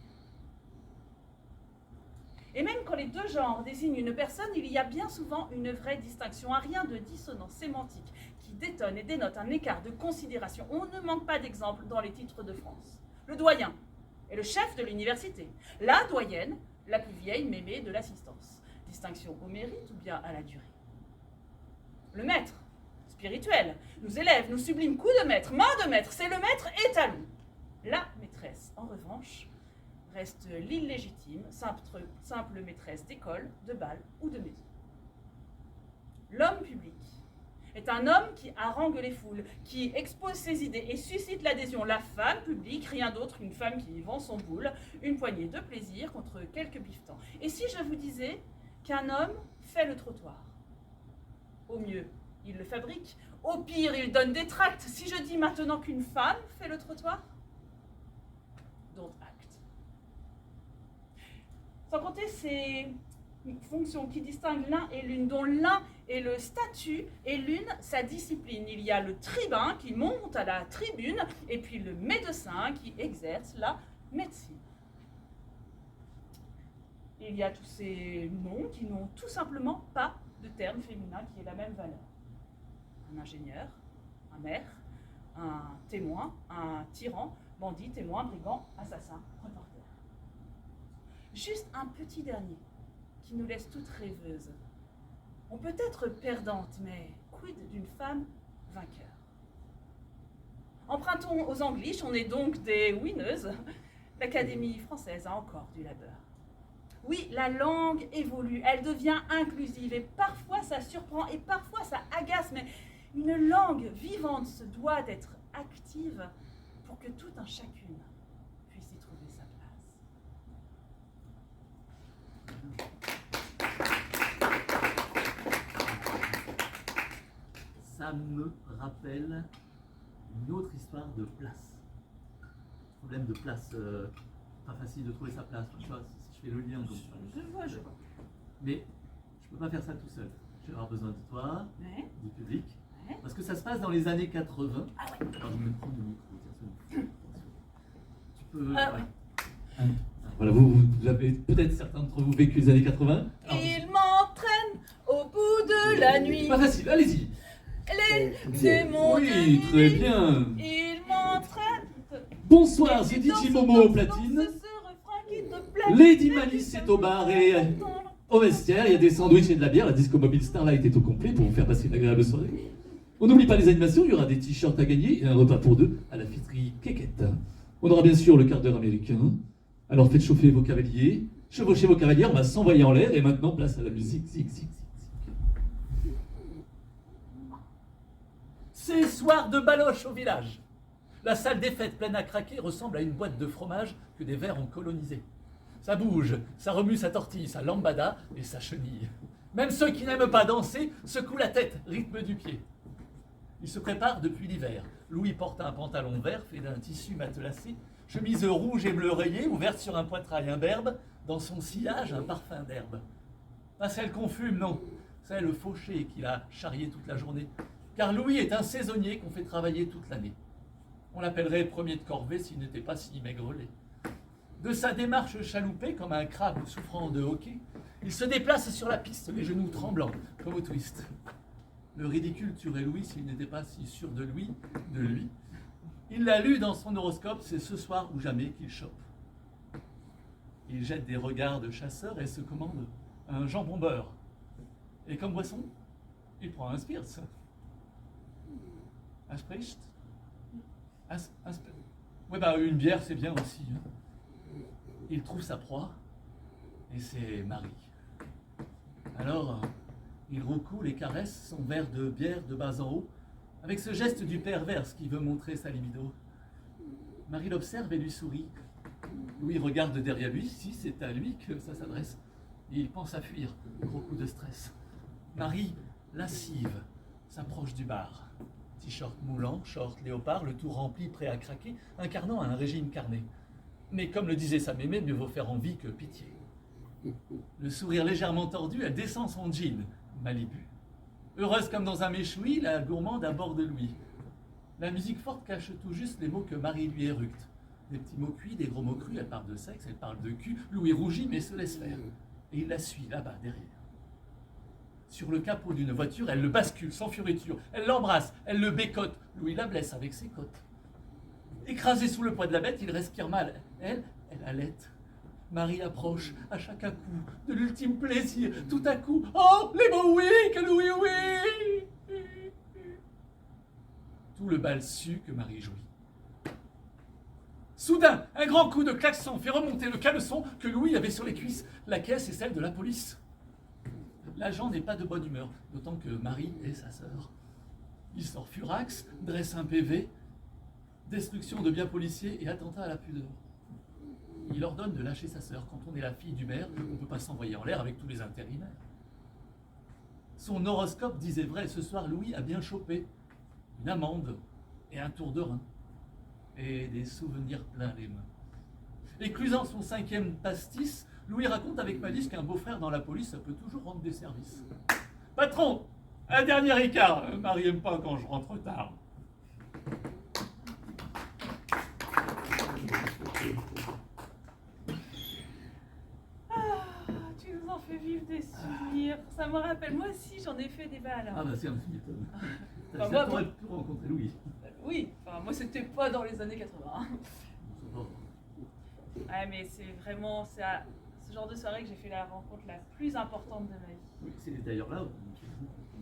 Speaker 2: Et même quand les deux genres désignent une personne, il y a bien souvent une vraie distinction, un rien de dissonance sémantique qui détonne et dénote un écart de considération. On ne manque pas d'exemples dans les titres de France. Le doyen est le chef de l'université. La doyenne, la plus vieille mémé de l'assistance. Distinction au mérite ou bien à la durée. Le maître, spirituel, nous élève, nous sublime coup de maître, main de maître, c'est le maître étalon. La maîtresse, en revanche, reste l'illégitime, simple maîtresse d'école, de bal ou de maison. L'homme public est un homme qui harangue les foules, qui expose ses idées et suscite l'adhésion. La femme publique, rien d'autre qu'une femme qui vend son boule, une poignée de plaisir contre quelques bifetons. Et si je vous disais qu'un homme fait le trottoir? Au mieux, il le fabrique. Au pire, il donne des tracts. Si je dis maintenant qu'une femme fait le trottoir, don't act. Sans compter ces fonctions qui distinguent l'un et l'une, dont l'un est le statut et l'une sa discipline. Il y a le tribun qui monte à la tribune et puis le médecin qui exerce la médecine. Il y a tous ces noms qui n'ont tout simplement pas de terme féminin qui ait la même valeur. Un ingénieur, un maire, un témoin, un tyran, bandit, témoin, brigand, assassin, reporter. Juste un petit dernier qui nous laisse toutes rêveuses. On peut être perdante, mais quid d'une femme vainqueur? Empruntons aux Anglish, on est donc des winneuses. L'Académie française a encore du labeur. Oui, la langue évolue, elle devient inclusive et parfois ça surprend et parfois ça agace, mais une langue vivante se doit d'être active pour que tout un chacune puisse y trouver sa place.
Speaker 1: Ça me rappelle une autre histoire de place. Problème de place, pas facile de trouver sa place. Tu vois, si je fais le lien comme ça.
Speaker 2: Je vois.
Speaker 1: Mais je peux pas faire ça tout seul. Je vais avoir besoin de toi,
Speaker 2: Ouais.
Speaker 1: du public.
Speaker 2: Ouais.
Speaker 1: Parce que ça se passe dans les années 80.
Speaker 2: Ah ouais.
Speaker 1: Alors, je vais me prendre le micro. Tiens, tu peux.
Speaker 2: Ah ouais.
Speaker 4: Voilà, vous avez peut-être certains d'entre vous vécu les années 80. Alors,
Speaker 2: Il m'entraîne au bout de la nuit.
Speaker 4: pas facile, allez-y.
Speaker 2: Les démons de
Speaker 4: Oui, très
Speaker 2: nuit.
Speaker 4: bien.
Speaker 2: Il m'entraîne.
Speaker 4: Bonsoir, c'est
Speaker 2: Et
Speaker 4: DJ
Speaker 2: dans
Speaker 4: Momo au
Speaker 2: ce
Speaker 4: platine.
Speaker 2: refrain qui te plaît.
Speaker 4: Lady Malice est au bar et au vestiaire. Il y a des sandwichs et de la bière. La disco mobile Starlight est au complet pour vous faire passer une agréable soirée. On n'oublie pas les animations, il y aura des t-shirts à gagner et un repas pour deux à la fiterie Quéquette. On aura bien sûr le quart d'heure américain. Alors faites chauffer vos cavaliers, chevauchez vos cavaliers, on va s'envoyer en l'air et maintenant place à la musique. Zig, zig, zig, zig.
Speaker 1: C'est soir de baloche au village. La salle des fêtes pleine à craquer ressemble à une boîte de fromage que des vers ont colonisée. Ça bouge, ça remue sa tortille, sa lambada et sa chenille. Même ceux qui n'aiment pas danser secouent la tête, rythme du pied. Il se prépare depuis l'hiver. Louis porte un pantalon vert fait d'un tissu matelassé, chemise rouge et bleu rayée, ouverte sur un poitrail imberbe, dans son sillage un parfum d'herbe. Pas celle qu'on fume, non, celle fauchée qu'il a charriée toute la journée. Car Louis est un saisonnier qu'on fait travailler toute l'année. On l'appellerait premier de corvée s'il n'était pas si maigrelet. De sa démarche chaloupée comme un crabe souffrant de hoquet, il se déplace sur la piste, les genoux tremblants, comme au twist. Le ridicule tuerait Louis s'il n'était pas si sûr de lui. Il l'a lu dans son horoscope, c'est ce soir ou jamais qu'il chope. Il jette des regards de chasseur et se commande un jambon beurre. Et comme boisson, il prend un Spirz. Un Spricht. Ouais, bah une bière c'est bien aussi. Il trouve sa proie, et c'est Marie. Alors, il recoule et caresse son verre de bière de bas en haut, avec ce geste du perverse qui veut montrer sa libido. Marie l'observe et lui sourit. Louis regarde derrière lui, si c'est à lui que ça s'adresse. Il pense à fuir, gros coup de stress. Marie, lascive, s'approche du bar. T-shirt moulant, short léopard, le tout rempli, prêt à craquer, incarnant un régime carné. Mais comme le disait sa mémé, mieux vaut faire envie que pitié. Le sourire légèrement tordu, elle descend son jean, Malibu. Heureuse comme dans un méchoui, la gourmande aborde Louis. La musique forte cache tout juste les mots que Marie lui éructe. Des petits mots cuits, des gros mots crus, elle parle de sexe, elle parle de cul. Louis rougit mais se laisse faire. Et il la suit là-bas, derrière. Sur le capot d'une voiture, elle le bascule sans fioriture. Elle l'embrasse, elle le bécote. Louis la blesse avec ses côtes. Écrasé sous le poids de la bête, il respire mal. Elle halète. Marie approche à chaque coup de l'ultime plaisir. Tout à coup, oh, les mots oui, que Louis oui. Tout le bal sue que Marie jouit. Soudain, un grand coup de klaxon fait remonter le caleçon que Louis avait sur les cuisses. La caisse est celle de la police. L'agent n'est pas de bonne humeur, d'autant que Marie est sa sœur. Il sort furax, dresse un PV, destruction de biens policiers et attentat à la pudeur. Il ordonne de lâcher sa sœur. Quand on est la fille du maire, on ne peut pas s'envoyer en l'air avec tous les intérimaires. Son horoscope disait vrai, ce soir Louis a bien chopé une amende et un tour de rein. Et des souvenirs plein les mains. Éclusant son 5e pastis, Louis raconte avec malice qu'un beau-frère dans la police, ça peut toujours rendre des services. Patron, un dernier écart. Marie aime pas quand je rentre tard.
Speaker 2: Tu nous en fais vivre des souvenirs. Ça me rappelle, moi aussi j'en ai fait des balles.
Speaker 1: Ah bah c'est un film.
Speaker 2: Enfin,
Speaker 1: Ça
Speaker 2: moi,
Speaker 1: t'aurais pu rencontrer Louis.
Speaker 2: Oui, enfin moi c'était pas dans les années 80. hein. Ouais, mais c'est vraiment c'est à ce genre de soirée que j'ai fait la rencontre la plus importante de ma vie.
Speaker 1: Oui, c'est d'ailleurs là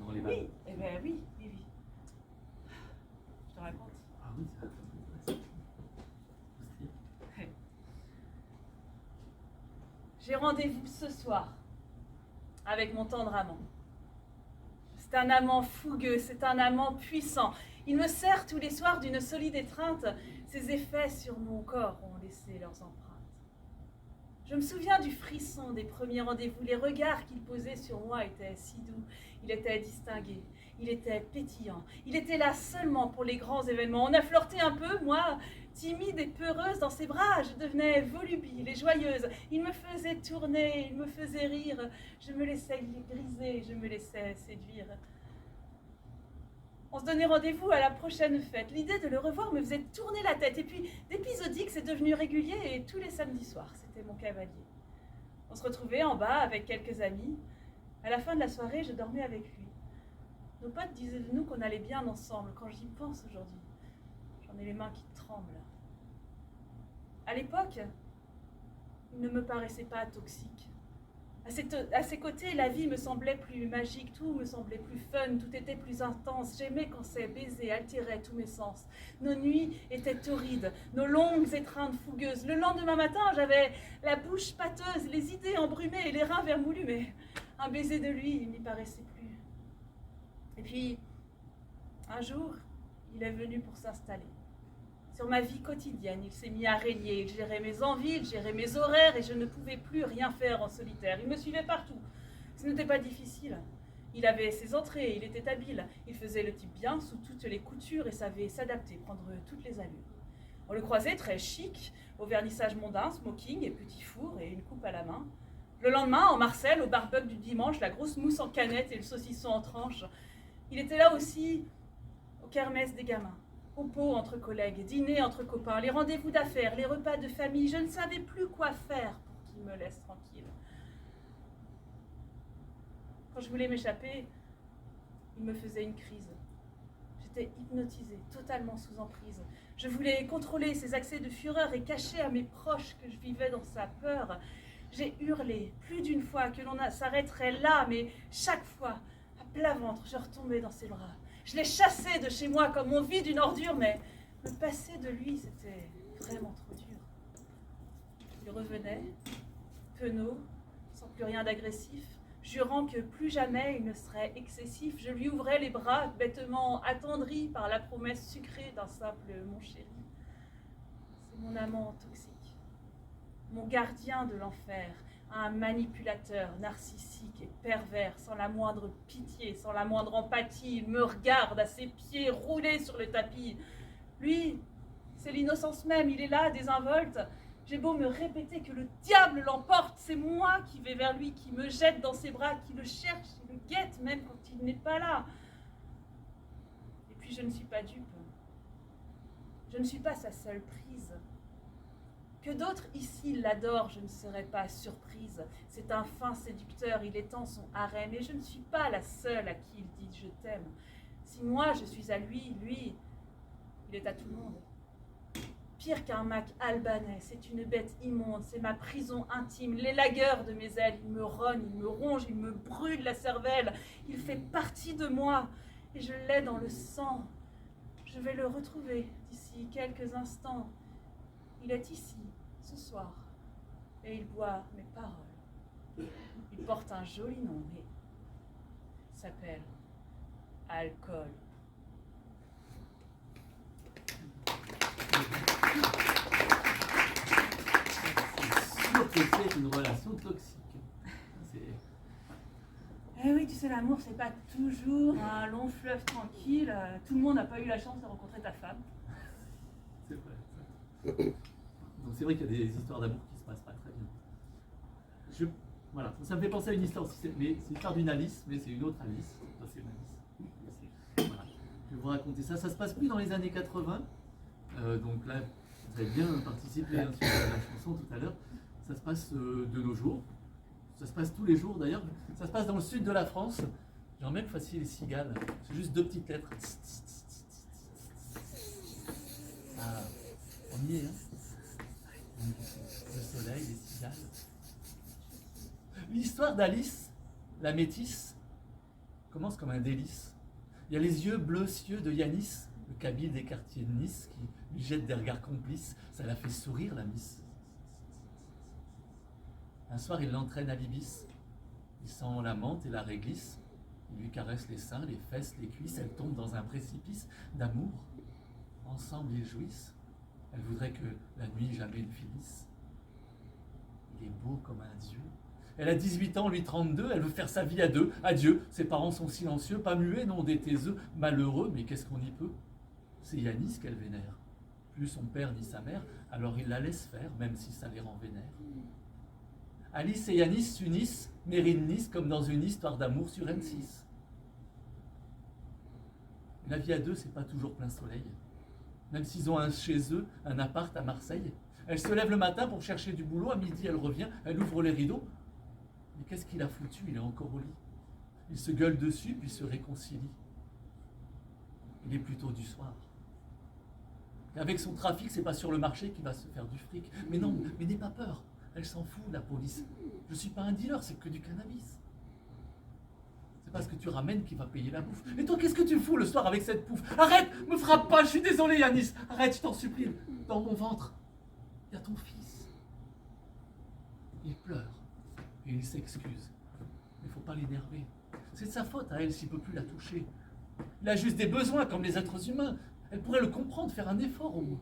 Speaker 1: dans les balles.
Speaker 2: Oui, eh ben oui. Je te raconte.
Speaker 1: Ah oui, c'est
Speaker 2: J'ai rendez-vous ce soir avec mon tendre amant. C'est un amant fougueux, c'est un amant puissant. Il me sert tous les soirs d'une solide étreinte. Ses effets sur mon corps ont laissé leurs empreintes. Je me souviens du frisson des premiers rendez-vous. Les regards qu'il posait sur moi étaient si doux. Il était distingué, il était pétillant. Il était là seulement pour les grands événements. On a flirté un peu, moi, timide et peureuse dans ses bras. Je devenais volubile et joyeuse. Il me faisait tourner, il me faisait rire. Je me laissais griser, je me laissais séduire. On se donnait rendez-vous à la prochaine fête. L'idée de le revoir me faisait tourner la tête. Et puis, d'épisodique, c'est devenu régulier et tous les samedis soirs, c'était mon cavalier. On se retrouvait en bas avec quelques amis. À la fin de la soirée, je dormais avec lui. Nos potes disaient de nous qu'on allait bien ensemble. Quand j'y pense aujourd'hui, j'en ai les mains qui tremblent. À l'époque, il ne me paraissait pas toxique. À ses côtés, la vie me semblait plus magique, tout me semblait plus fun, tout était plus intense. J'aimais quand ces baisers altéraient tous mes sens. Nos nuits étaient torrides, nos longues étreintes fougueuses. Le lendemain matin, j'avais la bouche pâteuse, les idées embrumées et les reins vermoulus, mais un baiser de lui, il n'y paraissait plus. Et puis, un jour, il est venu pour s'installer. Sur ma vie quotidienne, il s'est mis à régner, il gérait mes envies, il gérait mes horaires et je ne pouvais plus rien faire en solitaire. Il me suivait partout. Ce n'était pas difficile. Il avait ses entrées, il était habile, il faisait le type bien sous toutes les coutures et savait s'adapter, prendre toutes les allures. On le croisait très chic, au vernissage mondain, smoking et petit four et une coupe à la main. Le lendemain, en Marcel, au barbecue du dimanche, la grosse mousse en canette et le saucisson en tranches. Il était là aussi aux kermesses des gamins, au pot entre collègues, dîner entre copains, les rendez-vous d'affaires, les repas de famille. Je ne savais plus quoi faire pour qu'il me laisse tranquille. Quand je voulais m'échapper, il me faisait une crise. J'étais hypnotisée, totalement sous emprise. Je voulais contrôler ses accès de fureur et cacher à mes proches que je vivais dans sa peur. J'ai hurlé plus d'une fois que l'on s'arrêterait là, mais chaque fois, à plat ventre, je retombais dans ses bras. Je l'ai chassé de chez moi comme on vit d'une ordure, mais me passer de lui, c'était vraiment trop dur. Il revenait, penaud, sans plus rien d'agressif, jurant que plus jamais il ne serait excessif. Je lui ouvrais les bras, bêtement attendri par la promesse sucrée d'un simple « mon chéri ». C'est mon amant toxique, mon gardien de l'enfer, un manipulateur narcissique et pervers, sans la moindre pitié, sans la moindre empathie. Il me regarde à ses pieds roulés sur le tapis. Lui, c'est l'innocence même, il est là, désinvolte. J'ai beau me répéter que le diable l'emporte, c'est moi qui vais vers lui, qui me jette dans ses bras, qui le cherche, qui le guette même quand il n'est pas là. Et puis je ne suis pas dupe. Je ne suis pas sa seule prise. Que d'autres ici l'adorent, je ne serais pas surprise. C'est un fin séducteur, il étend son harem, et je ne suis pas la seule à qui il dit « je t'aime ». Si moi je suis à lui, lui, il est à tout le monde. Pire qu'un Mac albanais, c'est une bête immonde, c'est ma prison intime, l'élagueur de mes ailes. Il me rogne, il me ronge, il me brûle la cervelle. Il fait partie de moi et je l'ai dans le sang. Je vais le retrouver d'ici quelques instants. Il est ici, ce soir, et il boit mes paroles. Il porte un joli nom, mais il s'appelle alcool.
Speaker 1: C'est sûr que c'est une relation toxique.
Speaker 2: Eh oui, tu sais, l'amour, c'est pas toujours un long fleuve tranquille. Tout le monde n'a pas eu la chance de rencontrer ta femme.
Speaker 1: C'est vrai. Donc c'est vrai qu'il y a des histoires d'amour qui se passent pas très bien. Voilà, ça me fait penser à une histoire aussi. Mais c'est l'histoire d'une Alice, mais c'est une autre Alice. Ça, c'est une Alice. Voilà. Je vais vous raconter ça. Ça se passe plus dans les années 80. Donc là, vous avez bien participé sur la chanson tout à l'heure. Ça se passe de nos jours. Ça se passe tous les jours d'ailleurs. Ça se passe dans le sud de la France. J'aimerais même que vous fassiez les cigales. C'est juste 2 petites lettres. Ah, on y est, hein. Le soleil, les cigales. L'histoire d'Alice, la métisse, commence comme un délice. Il y a les yeux bleus cieux de Yanis, le kabyle des quartiers de Nice, qui lui jette des regards complices. Ça la fait sourire, la miss. Un soir, il l'entraîne à l'ibis. Il sent la menthe et la réglisse. Il lui caresse les seins, les fesses, les cuisses. Elle tombe dans un précipice d'amour. Ensemble, ils jouissent. Elle voudrait que la nuit jamais ne finisse. Il est beau comme un dieu. Elle a 18 ans, lui 32. Elle veut faire sa vie à deux. Adieu. Ses parents sont silencieux, pas muets, non des taiseux. Malheureux, mais qu'est-ce qu'on y peut? C'est Yanis qu'elle vénère. Plus son père ni sa mère, alors il la laisse faire, même si ça les rend vénères. Alice et Yanis s'unissent, méritent Nice comme dans une histoire d'amour sur M6. La vie à deux, c'est pas toujours plein soleil. Même s'ils ont chez eux un appart à Marseille. Elle se lève le matin pour chercher du boulot, à midi elle revient, elle ouvre les rideaux. Mais qu'est-ce qu'il a foutu? Il est encore au lit. Il se gueule dessus, puis se réconcilie. Il est plutôt du soir. Et avec son trafic, c'est pas sur le marché qu'il va se faire du fric. Mais non, mais n'aie pas peur. Elle s'en fout, la police. Je suis pas un dealer, c'est que du cannabis. C'est pas ce que tu ramènes qui va payer la bouffe. Et toi, qu'est-ce que tu fous le soir avec cette pouffe? Arrête, me frappe pas, je suis désolé, Yanis. Arrête, je t'en supplie. Dans mon ventre, il y a ton fils. Il pleure et il s'excuse. Mais faut pas l'énerver. C'est de sa faute à elle s'il peut plus la toucher. Il a juste des besoins comme les êtres humains. Elle pourrait le comprendre, faire un effort au moins.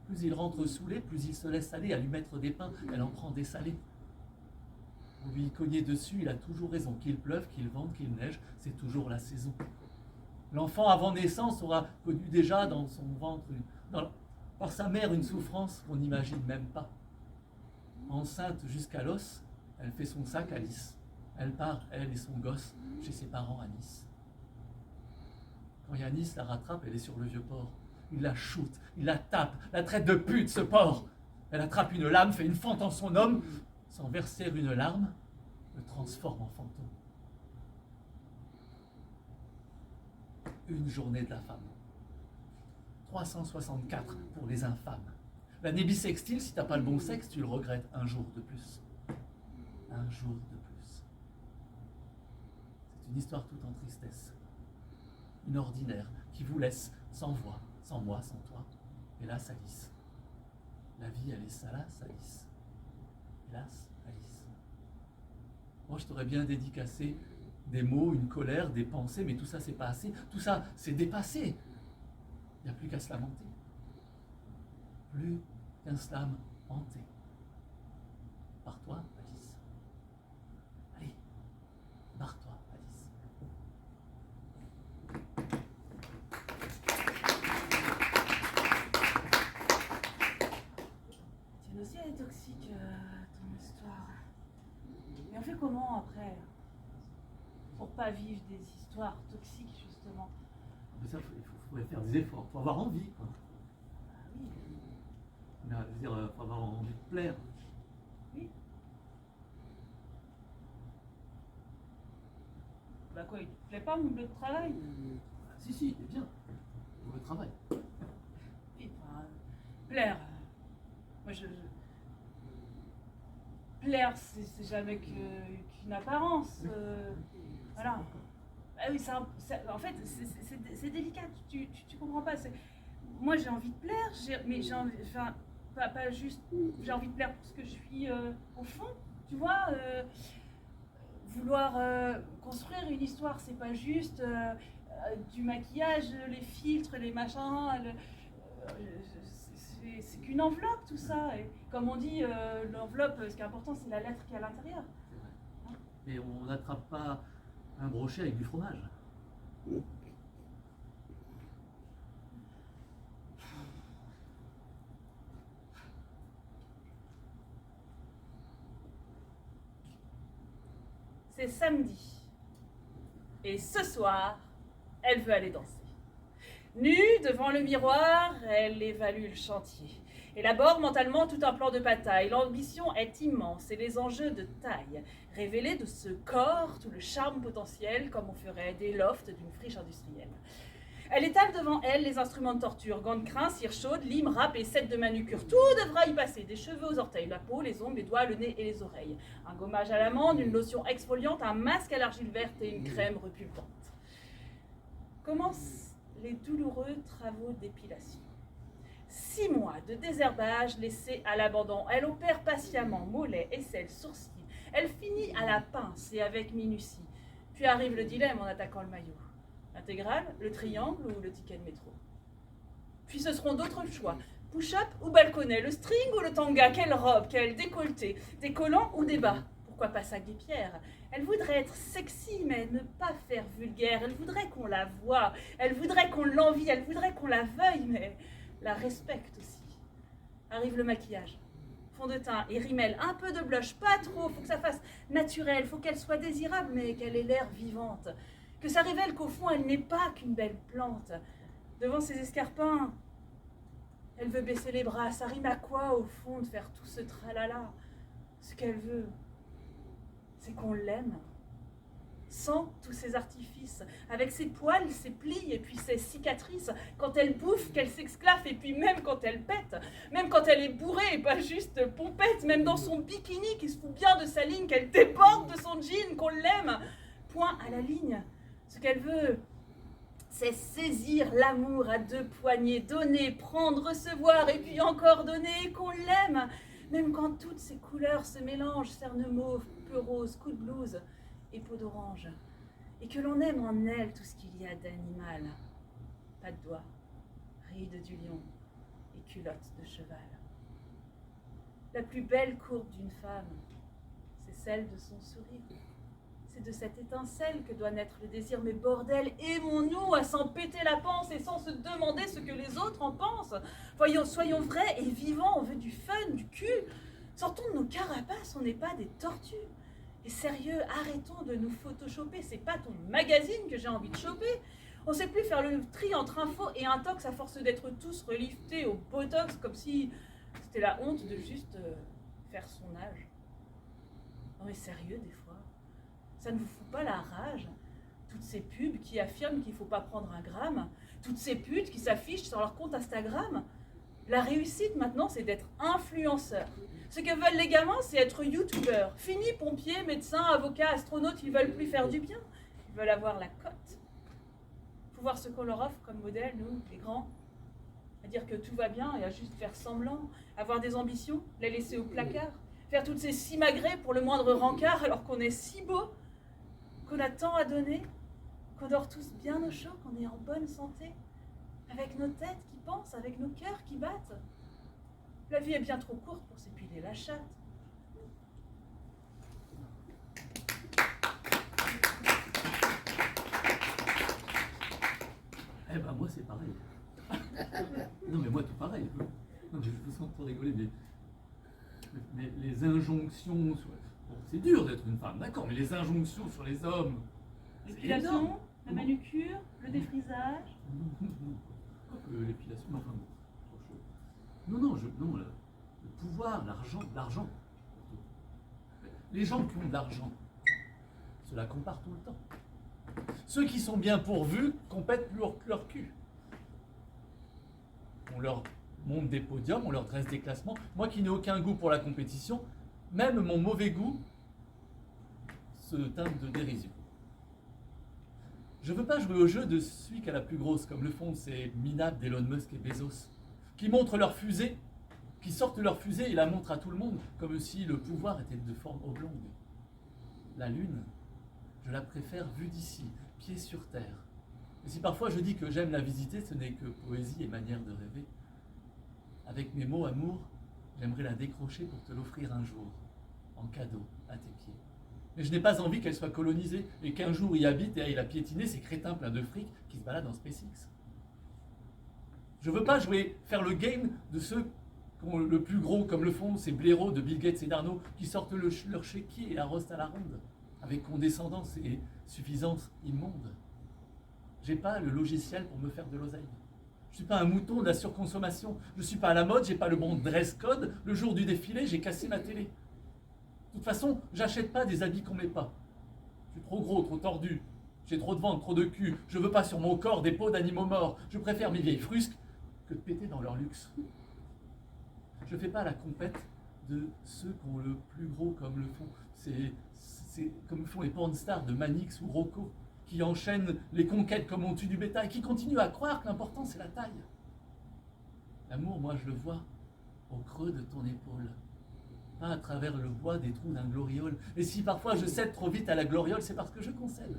Speaker 1: Plus il rentre saoulé, plus il se laisse aller à lui mettre des pains, elle en prend des salés. Pour lui cogner dessus, il a toujours raison. Qu'il pleuve, qu'il vente, qu'il neige, c'est toujours la saison. L'enfant avant naissance aura connu déjà dans son ventre, par sa mère, une souffrance qu'on n'imagine même pas. Enceinte jusqu'à l'os, elle fait son sac à Nice. Elle part, elle et son gosse, chez ses parents à Nice. Quand Yanis la rattrape, elle est sur le vieux port. Il la shoot, il la tape, la traite de pute, ce porc. Elle attrape une lame, fait une fente en son homme, sans verser une larme, le transforme en fantôme. Une journée de la femme. 364 pour les infâmes. L'année bissextile, si t'as pas le bon sexe, tu le regrettes un jour de plus. Un jour de plus. C'est une histoire toute en tristesse. Une ordinaire qui vous laisse sans voix, sans moi, sans toi. Hélas, Alice. La vie, elle est salace, Alice. Hélas, Alice. Moi, je t'aurais bien dédicacé des mots, une colère, des pensées, mais tout ça, c'est pas assez. Tout ça, c'est dépassé. Il n'y a plus qu'à se lamenter. Plus qu'un slam hanté. Par toi, Alice. Allez, barre-toi, Alice.
Speaker 2: Tiens aussi, elle est toxique, ton histoire. Mais on fait comment après? Pour pas vivre des histoires toxiques, justement.
Speaker 1: Mais ça, il faudrait faire des efforts. Il faut avoir envie, quoi.
Speaker 2: Ah oui.
Speaker 1: Je veux dire, il faut avoir envie de plaire.
Speaker 2: Oui. Bah quoi, il te plaît pas mon lieu de travail?
Speaker 1: Ah, si, si, il est bien. Le travail.
Speaker 2: Oui, enfin, plaire. Moi, plaire, c'est jamais qu'une apparence. Voilà. Ah oui, en fait, c'est délicat. Tu comprends pas. Moi, j'ai envie de plaire, mais j'ai envie, enfin, pas juste. J'ai envie de plaire parce que je suis au fond, tu vois. Vouloir construire une histoire, c'est pas juste du maquillage, les filtres, les machins. C'est qu'une enveloppe, tout ça. Et comme on dit, l'enveloppe, ce qui est important, c'est la lettre qui est à l'intérieur.
Speaker 1: C'est vrai. Mais on n'attrape pas un brochet avec du fromage.
Speaker 2: C'est samedi. Et ce soir, elle veut aller danser. Nue devant le miroir, elle évalue le chantier. Élabore mentalement tout un plan de bataille. L'ambition est immense et les enjeux de taille. Révéler de ce corps tout le charme potentiel comme on ferait des lofts d'une friche industrielle. Elle étale devant elle les instruments de torture, gants de crin, cire chaude, lime, râpe et set de manucure. Tout devra y passer, des cheveux aux orteils, la peau, les ongles, les doigts, le nez et les oreilles. Un gommage à l'amande, une lotion exfoliante, un masque à l'argile verte et une crème repulpante. Commencent les douloureux travaux d'épilation. 6 mois de désherbage laissés à l'abandon. Elle opère patiemment mollets, aisselles, sourcils. Elle finit à la pince et avec minutie. Puis arrive le dilemme en attaquant le maillot. L'intégrale, le triangle ou le ticket de métro. Puis ce seront d'autres choix. Push-up ou balconnet, le string ou le tanga, quelle robe, quel décolleté, des collants ou des bas. Pourquoi pas sa guépière? Elle voudrait être sexy, mais ne pas faire vulgaire. Elle voudrait qu'on la voie, elle voudrait qu'on l'envie, elle voudrait qu'on la veuille, mais la respecte aussi. Arrive le maquillage. Fond de teint et rimel, un peu de blush, pas trop, faut que ça fasse naturel, faut qu'elle soit désirable, mais qu'elle ait l'air vivante. Que ça révèle qu'au fond, elle n'est pas qu'une belle plante. Devant ses escarpins, elle veut baisser les bras. Ça rime à quoi, au fond, de faire tout ce tralala? Ce qu'elle veut, c'est qu'on l'aime. Sans tous ces artifices, avec ses poils, ses plis et puis ses cicatrices, quand elle bouffe, qu'elle s'exclaffe, et puis même quand elle pète, même quand elle est bourrée et pas juste pompette, même dans son bikini qui se fout bien de sa ligne, qu'elle déborde de son jean, qu'on l'aime. Point à la ligne. Ce qu'elle veut, c'est saisir l'amour à 2 poignées, donner, prendre, recevoir, et puis encore donner, qu'on l'aime. Même quand toutes ces couleurs se mélangent, cerne mauve, peu rose, coup de blouse et peau d'orange. Et que l'on aime en elle tout ce qu'il y a d'animal. pas de doigts, rides du lion et culottes de cheval. La plus belle courbe d'une femme, c'est celle de son sourire. C'est de cette étincelle que doit naître le désir. Mais bordel, aimons-nous à s'en péter la panse et sans se demander ce que les autres en pensent. Soyons vrais et vivants, on veut du fun, du cul. Sortons de nos carapaces, on n'est pas des tortues. Et sérieux, arrêtons de nous photoshopper, c'est pas ton magazine que j'ai envie de choper. On sait plus faire le tri entre info et intox à force d'être tous reliftés au botox comme si c'était la honte de juste faire son âge. Non mais sérieux des fois. Ça ne vous fout pas la rage? Toutes ces pubs qui affirment qu'il ne faut pas prendre un gramme, toutes ces putes qui s'affichent sur leur compte Instagram. La réussite maintenant, c'est d'être influenceur. Ce que veulent les gamins, c'est être youtubeur. Fini pompier, médecin, avocat, astronaute, ils veulent plus faire du bien. Ils veulent avoir la cote. Faut voir ce qu'on leur offre comme modèle, nous, les grands. À dire que tout va bien et à juste faire semblant. Avoir des ambitions, les laisser au placard. Faire toutes ces simagrées pour le moindre rencard alors qu'on est si beau, qu'on a tant à donner, qu'on dort tous bien au chaud, qu'on est en bonne santé, avec nos têtes qui pensent, avec nos cœurs qui battent. La vie est bien trop courte pour s'épiler la chatte.
Speaker 1: Eh ben moi c'est pareil. Non mais moi tout pareil. Non, je vous sens trop rigoler, mais les injonctions sur... Bon, c'est dur d'être une femme, d'accord, mais les injonctions sur les hommes...
Speaker 2: L'épilation, la manucure, le défrisage.
Speaker 1: L'épilation, enfin bon, trop chaud. Non, le pouvoir, l'argent. Les gens qui ont de l'argent, cela compare tout le temps. Ceux qui sont bien pourvus compètent leur cul. On leur monte des podiums, on leur dresse des classements. Moi qui n'ai aucun goût pour la compétition, même mon mauvais goût se teinte de dérision. Je ne veux pas jouer au jeu de celui qui a la plus grosse, comme le font ces minables d'Elon Musk et Bezos, qui montrent leur fusée, qui sortent leur fusée et la montrent à tout le monde, comme si le pouvoir était de forme oblongue. La Lune, je la préfère vue d'ici, pied sur terre. Et si parfois je dis que j'aime la visiter, ce n'est que poésie et manière de rêver. Avec mes mots amour, j'aimerais la décrocher pour te l'offrir un jour, en cadeau, à tes pieds. Mais je n'ai pas envie qu'elle soit colonisée et qu'un jour y habite et aille la piétiner ces crétins pleins de fric qui se baladent en SpaceX. Je veux pas faire le game de ceux qui ont le plus gros, comme le font ces blaireaux de Bill Gates et d'Arnaud, qui sortent leur chéquier et la roste à la ronde, avec condescendance et suffisance immonde. J'ai pas le logiciel pour me faire de l'oseille. Je suis pas un mouton de la surconsommation. Je suis pas à la mode, j'ai pas le bon dress code. Le jour du défilé, j'ai cassé ma télé. De toute façon, j'achète pas des habits qu'on met pas. Je suis trop gros, trop tordu. J'ai trop de ventre, trop de cul. Je veux pas sur mon corps des peaux d'animaux morts. Je préfère mes vieilles frusques que de péter dans leur luxe. Je fais pas la compète de ceux qui ont le plus gros comme le font. C'est comme font les pornstars de Manix ou Rocco, qui enchaînent les conquêtes comme on tue du bétail, qui continuent à croire que l'important c'est la taille. L'amour, moi je le vois au creux de ton épaule, pas à travers le bois des trous d'un gloriole. Et si parfois je cède trop vite à la gloriole, c'est parce que je concède.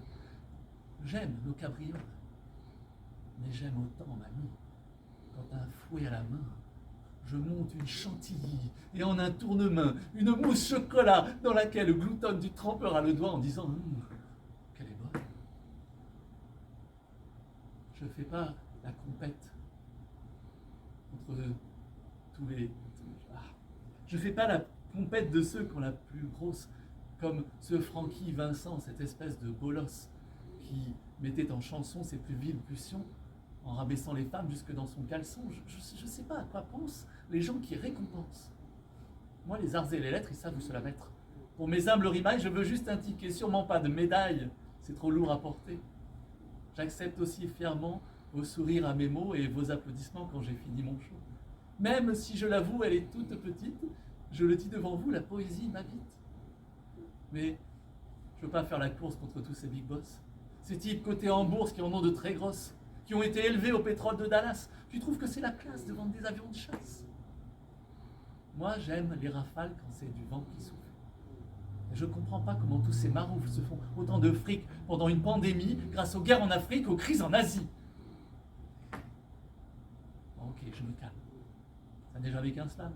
Speaker 1: J'aime nos cabrioles, mais j'aime autant, mamie, quand un fouet à la main, je monte une chantilly et en un tournement, une mousse chocolat dans laquelle gloutonne tu tremperas le doigt en disant qu'elle est bonne. Je fais pas la compète entre tous les... Je fais pas la compète de ceux qui ont la plus grosse, comme ce Francky Vincent, cette espèce de bolos qui mettait en chanson ses plus viles pulsions en rabaissant les femmes jusque dans son caleçon. Je sais pas à quoi pensent les gens qui récompensent. Moi, les arts et les lettres, ils savent où se la mettre. Pour mes humbles rimailles, je veux juste un ticket, sûrement pas de médaille. C'est trop lourd à porter. J'accepte aussi fièrement vos sourires à mes mots et vos applaudissements quand j'ai fini mon show. Même si je l'avoue, elle est toute petite, je le dis devant vous, la poésie m'habite. Mais je veux pas faire la course contre tous ces big boss. Ces types cotés en bourse qui en ont de très grosses, qui ont été élevés au pétrole de Dallas, qui trouvent que c'est la classe de vendre des avions de chasse. Moi, j'aime les rafales quand c'est du vent qui souffle. Et je comprends pas comment tous ces maroufles se font autant de fric pendant une pandémie grâce aux guerres en Afrique, aux crises en Asie. je me calme. Ça n'est jamais qu'un slam.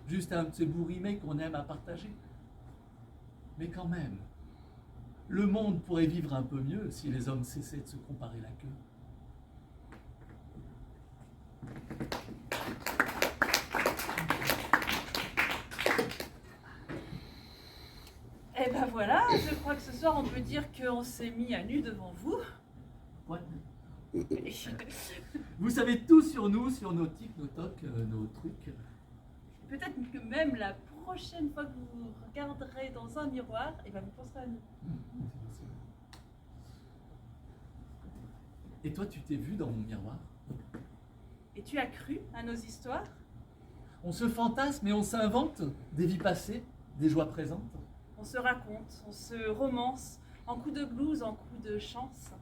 Speaker 1: Juste un de ces bourrimets qu'on aime à partager. Mais quand même, le monde pourrait vivre un peu mieux si les hommes cessaient de se comparer la queue.
Speaker 2: Eh ben voilà, je crois que ce soir on peut dire qu'on s'est mis à nu devant vous.
Speaker 1: Ouais. Vous savez tout sur nous, sur nos tics, nos tocs, nos trucs.
Speaker 2: Peut-être que même la prochaine fois que vous vous regarderez dans un miroir, eh ben vous penserez à nous.
Speaker 1: C'est possible. Et toi, tu t'es vu dans mon miroir?
Speaker 2: Et tu as cru à nos histoires?
Speaker 1: On se fantasme et on s'invente des vies passées, des joies présentes.
Speaker 2: On se raconte, on se romance, en coups de blues, en coups de chance.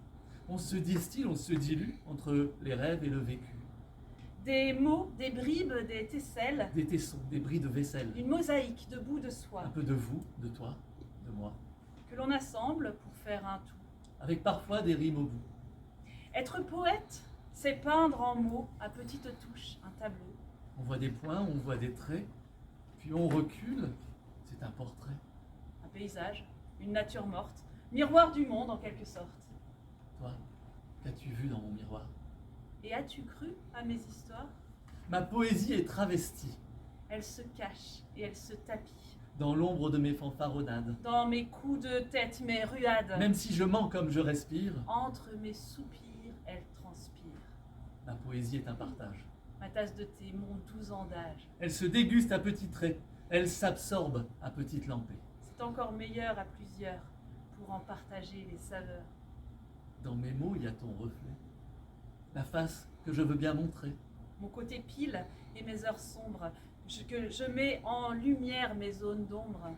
Speaker 1: On se distille, on se dilue entre les rêves et le vécu.
Speaker 2: Des mots, des bribes, des tesselles,
Speaker 1: Des tessons, des bris de vaisselle.
Speaker 2: une mosaïque de bouts de soie
Speaker 1: Un peu de vous, de toi, de moi.
Speaker 2: que l'on assemble pour faire un tout.
Speaker 1: Avec parfois des rimes au bout.
Speaker 2: Être poète, c'est peindre en mots, à petites touches, un tableau.
Speaker 1: On voit des points, on voit des traits. Puis on recule, c'est un portrait.
Speaker 2: Un paysage, une nature morte, miroir du monde en quelque sorte.
Speaker 1: Toi, qu'as-tu vu dans mon miroir?
Speaker 2: Et as-tu cru à mes histoires?
Speaker 1: Ma poésie est travestie
Speaker 2: Elle se cache et elle se tapit.
Speaker 1: dans l'ombre de mes fanfaronnades.
Speaker 2: Dans mes coups de tête, mes ruades.
Speaker 1: Même si je mens comme je respire,
Speaker 2: Entre mes soupirs, elle transpire.
Speaker 1: ma poésie est un partage.
Speaker 2: Ma tasse de thé, mon 12 ans d'âge.
Speaker 1: Elle se déguste à petits traits, elle s'absorbe à petites lampées.
Speaker 2: C'est encore meilleur à plusieurs pour en partager les saveurs.
Speaker 1: Dans mes mots, il y a ton reflet, la face que je veux bien montrer.
Speaker 2: Mon côté pile et mes heures sombres, que je mets en lumière mes zones d'ombre.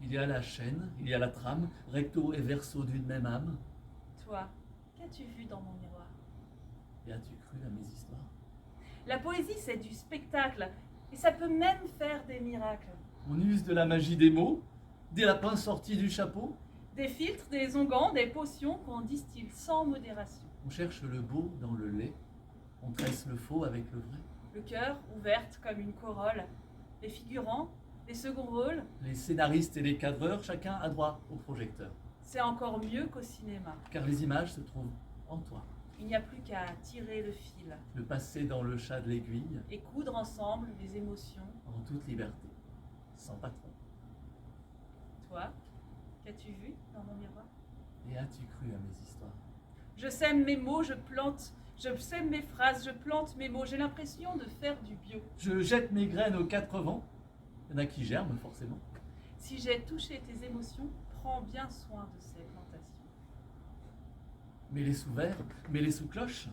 Speaker 1: Il y a la chaîne, il y a la trame, recto et verso d'une même âme.
Speaker 2: Toi, qu'as-tu vu dans mon miroir?
Speaker 1: Et as-tu cru à mes histoires?
Speaker 2: La poésie, c'est du spectacle, et ça peut même faire des miracles.
Speaker 1: On use de la magie des mots, des lapins sortis du chapeau.
Speaker 2: Des filtres, des onguents, des potions qu'on distille sans modération.
Speaker 1: On cherche le beau dans le lait, on tresse le faux avec le vrai.
Speaker 2: Le cœur ouverte comme une corolle. Les figurants, les seconds rôles,
Speaker 1: Les scénaristes et les cadreurs, chacun a droit au projecteur.
Speaker 2: c'est encore mieux qu'au cinéma.
Speaker 1: Car les images se trouvent en toi.
Speaker 2: Il n'y a plus qu'à tirer le fil
Speaker 1: Le passer dans le chat de l'aiguille,
Speaker 2: et coudre ensemble les émotions.
Speaker 1: en toute liberté, sans patron.
Speaker 2: Toi, qu'as-tu vu dans mon miroir?
Speaker 1: Et as-tu cru à mes histoires?
Speaker 2: Je sème mes mots, je sème mes phrases, je plante mes mots. J'ai l'impression de faire du bio.
Speaker 1: Je jette mes graines aux quatre vents. Il y en a qui germent, forcément.
Speaker 2: Si j'ai touché tes émotions, prends bien soin de ces plantations.
Speaker 1: Mets-les sous verre, mets-les sous cloche.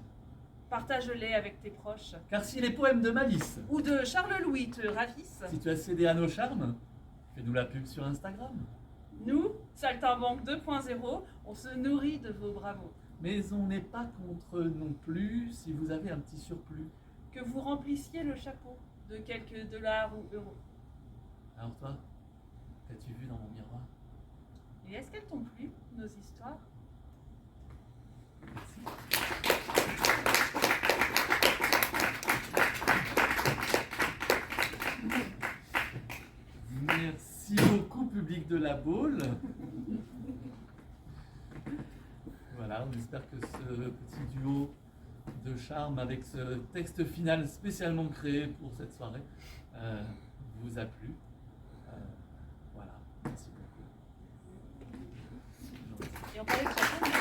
Speaker 2: Partage-les avec tes proches.
Speaker 1: Car si les poèmes de Malice,
Speaker 2: Ou de Charles-Louis te ravissent.
Speaker 1: si tu as cédé à nos charmes, fais-nous la pub sur Instagram.
Speaker 2: Nous, Saltimbanque 2.0, on se nourrit de vos bravos.
Speaker 1: Mais on n'est pas contre non plus si vous avez un petit surplus.
Speaker 2: Que vous remplissiez le chapeau de quelques dollars ou euros.
Speaker 1: Alors toi, qu'as-tu vu dans mon miroir?
Speaker 2: Et est-ce qu'elles t'ont plu, nos histoires?
Speaker 1: Merci beaucoup, public de la Baule. Voilà, on espère que ce petit duo de charme avec ce texte final spécialement créé pour cette soirée vous a plu. Voilà, merci beaucoup.
Speaker 2: Et on parlait de chapeau, mais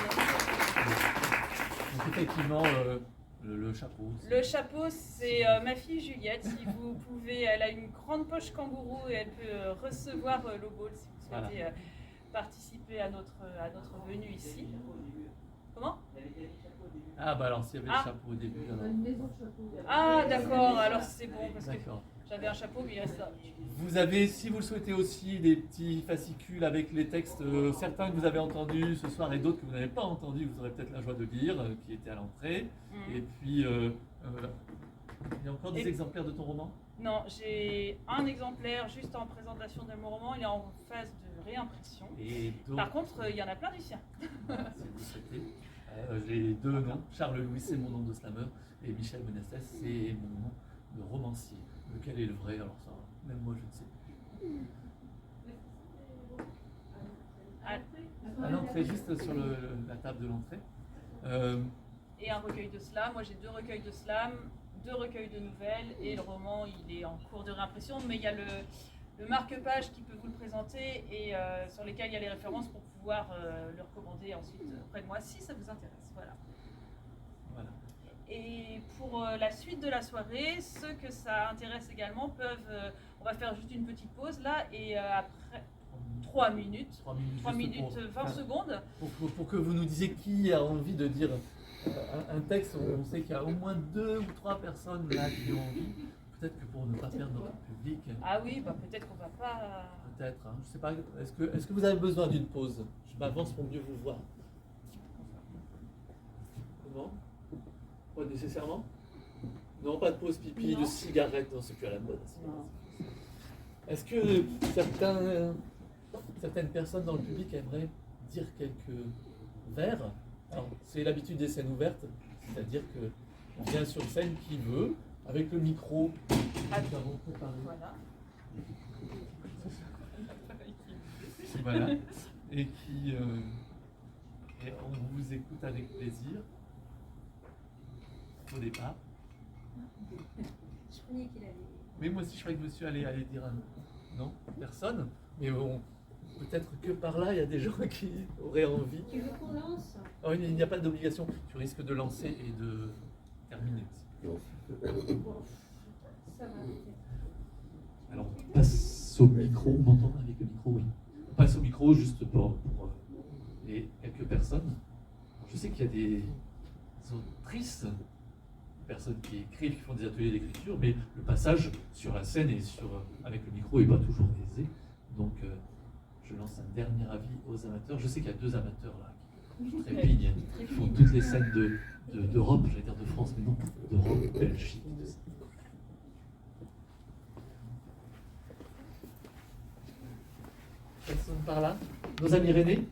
Speaker 1: Donc effectivement, le chapeau.
Speaker 2: le chapeau, c'est ma fille Juliette. Si vous pouvez, elle a une grande poche kangourou et elle peut recevoir l'eau ball si vous souhaitez participer à notre venue ici. Comment?
Speaker 1: Ah bah alors s'il y avait
Speaker 2: Ah.
Speaker 1: le chapeau au début, alors.
Speaker 3: Une maison de chapeau.
Speaker 2: Ah d'accord, alors c'est bon parce que
Speaker 1: D'accord.
Speaker 2: j'avais un chapeau mais il reste ça.
Speaker 1: Vous avez, si vous le souhaitez aussi, des petits fascicules avec les textes, certains que vous avez entendus ce soir et d'autres que vous n'avez pas entendus, vous aurez peut-être la joie de lire, qui étaient à l'entrée.
Speaker 2: Mm.
Speaker 1: Et puis, voilà. Il y a encore des
Speaker 2: Et-
Speaker 1: exemplaires de ton roman?
Speaker 2: Non, j'ai un exemplaire juste en présentation de mon roman, il est en phase de réimpression.
Speaker 1: Et d'autres,
Speaker 2: Par contre, il y en a plein du sien.
Speaker 1: si vous le souhaitez. J'ai deux noms. Charles Louis, c'est mon nom de slammer. Et Michel Bonassès, c'est mon nom de romancier. Lequel est le vrai? Alors ça, même moi, je ne sais plus. À l'entrée, juste sur la table de l'entrée.
Speaker 2: Et un recueil de slam. Moi, j'ai 2 recueils de slam, 2 recueils de nouvelles, et le roman, il est en cours de réimpression, mais il y a le marque-page qui peut vous le présenter et sur lesquels il y a les références pour pouvoir le recommander ensuite auprès de moi si ça vous intéresse. Voilà. Et pour la suite de la soirée, ceux que ça intéresse également peuvent... on va faire juste une petite pause là et après 3 minutes, 3 minutes 20 secondes.
Speaker 1: Pour que vous nous disiez qui a envie de dire un texte. On sait qu'il y a au moins 2 ou 3 personnes là qui ont envie. Peut-être que pour ne pas perdre notre public.
Speaker 2: Ah oui, bah peut-être qu'on va pas...
Speaker 1: Peut-être, hein, je sais pas. Est-ce que vous avez besoin d'une pause? Je m'avance pour mieux vous voir. Comment? Pas nécessairement? Non, pas de pause pipi,
Speaker 2: Non.
Speaker 1: de cigarette, non, c'est plus à la mode. Est-ce que certaines personnes dans le public aimeraient dire quelques vers? Alors, c'est l'habitude des scènes ouvertes, c'est-à-dire qu'on vient sur scène qui veut, avec le micro que nous avons préparé.
Speaker 2: Voilà.
Speaker 1: Voilà. Et et on vous écoute avec plaisir. Au départ.
Speaker 5: Je croyais qu'il allait.
Speaker 1: Mais moi aussi, je croyais que monsieur allait dire un... Non, personne. Mais bon, peut-être que par là, il y a des gens qui auraient envie.
Speaker 5: Tu veux qu'on lance?
Speaker 1: Oh, il n'y a pas d'obligation. Tu risques de lancer et de terminer aussi.
Speaker 5: Ça va peut-être.
Speaker 4: Alors, on passe au micro. On m'entend avec le micro, oui. On passe au micro juste pour les quelques personnes. Je sais qu'il y a des autrices, des personnes qui écrivent, qui font des ateliers d'écriture, mais le passage sur la scène et avec le micro n'est pas toujours aisé. Donc, je lance un dernier avis aux amateurs. Je sais qu'il y a 2 amateurs là qui trépignent, qui font toutes les scènes d'Europe, j'allais dire de France, mais non, d'Europe, Belgique.
Speaker 1: Personne par là? Nos amis René?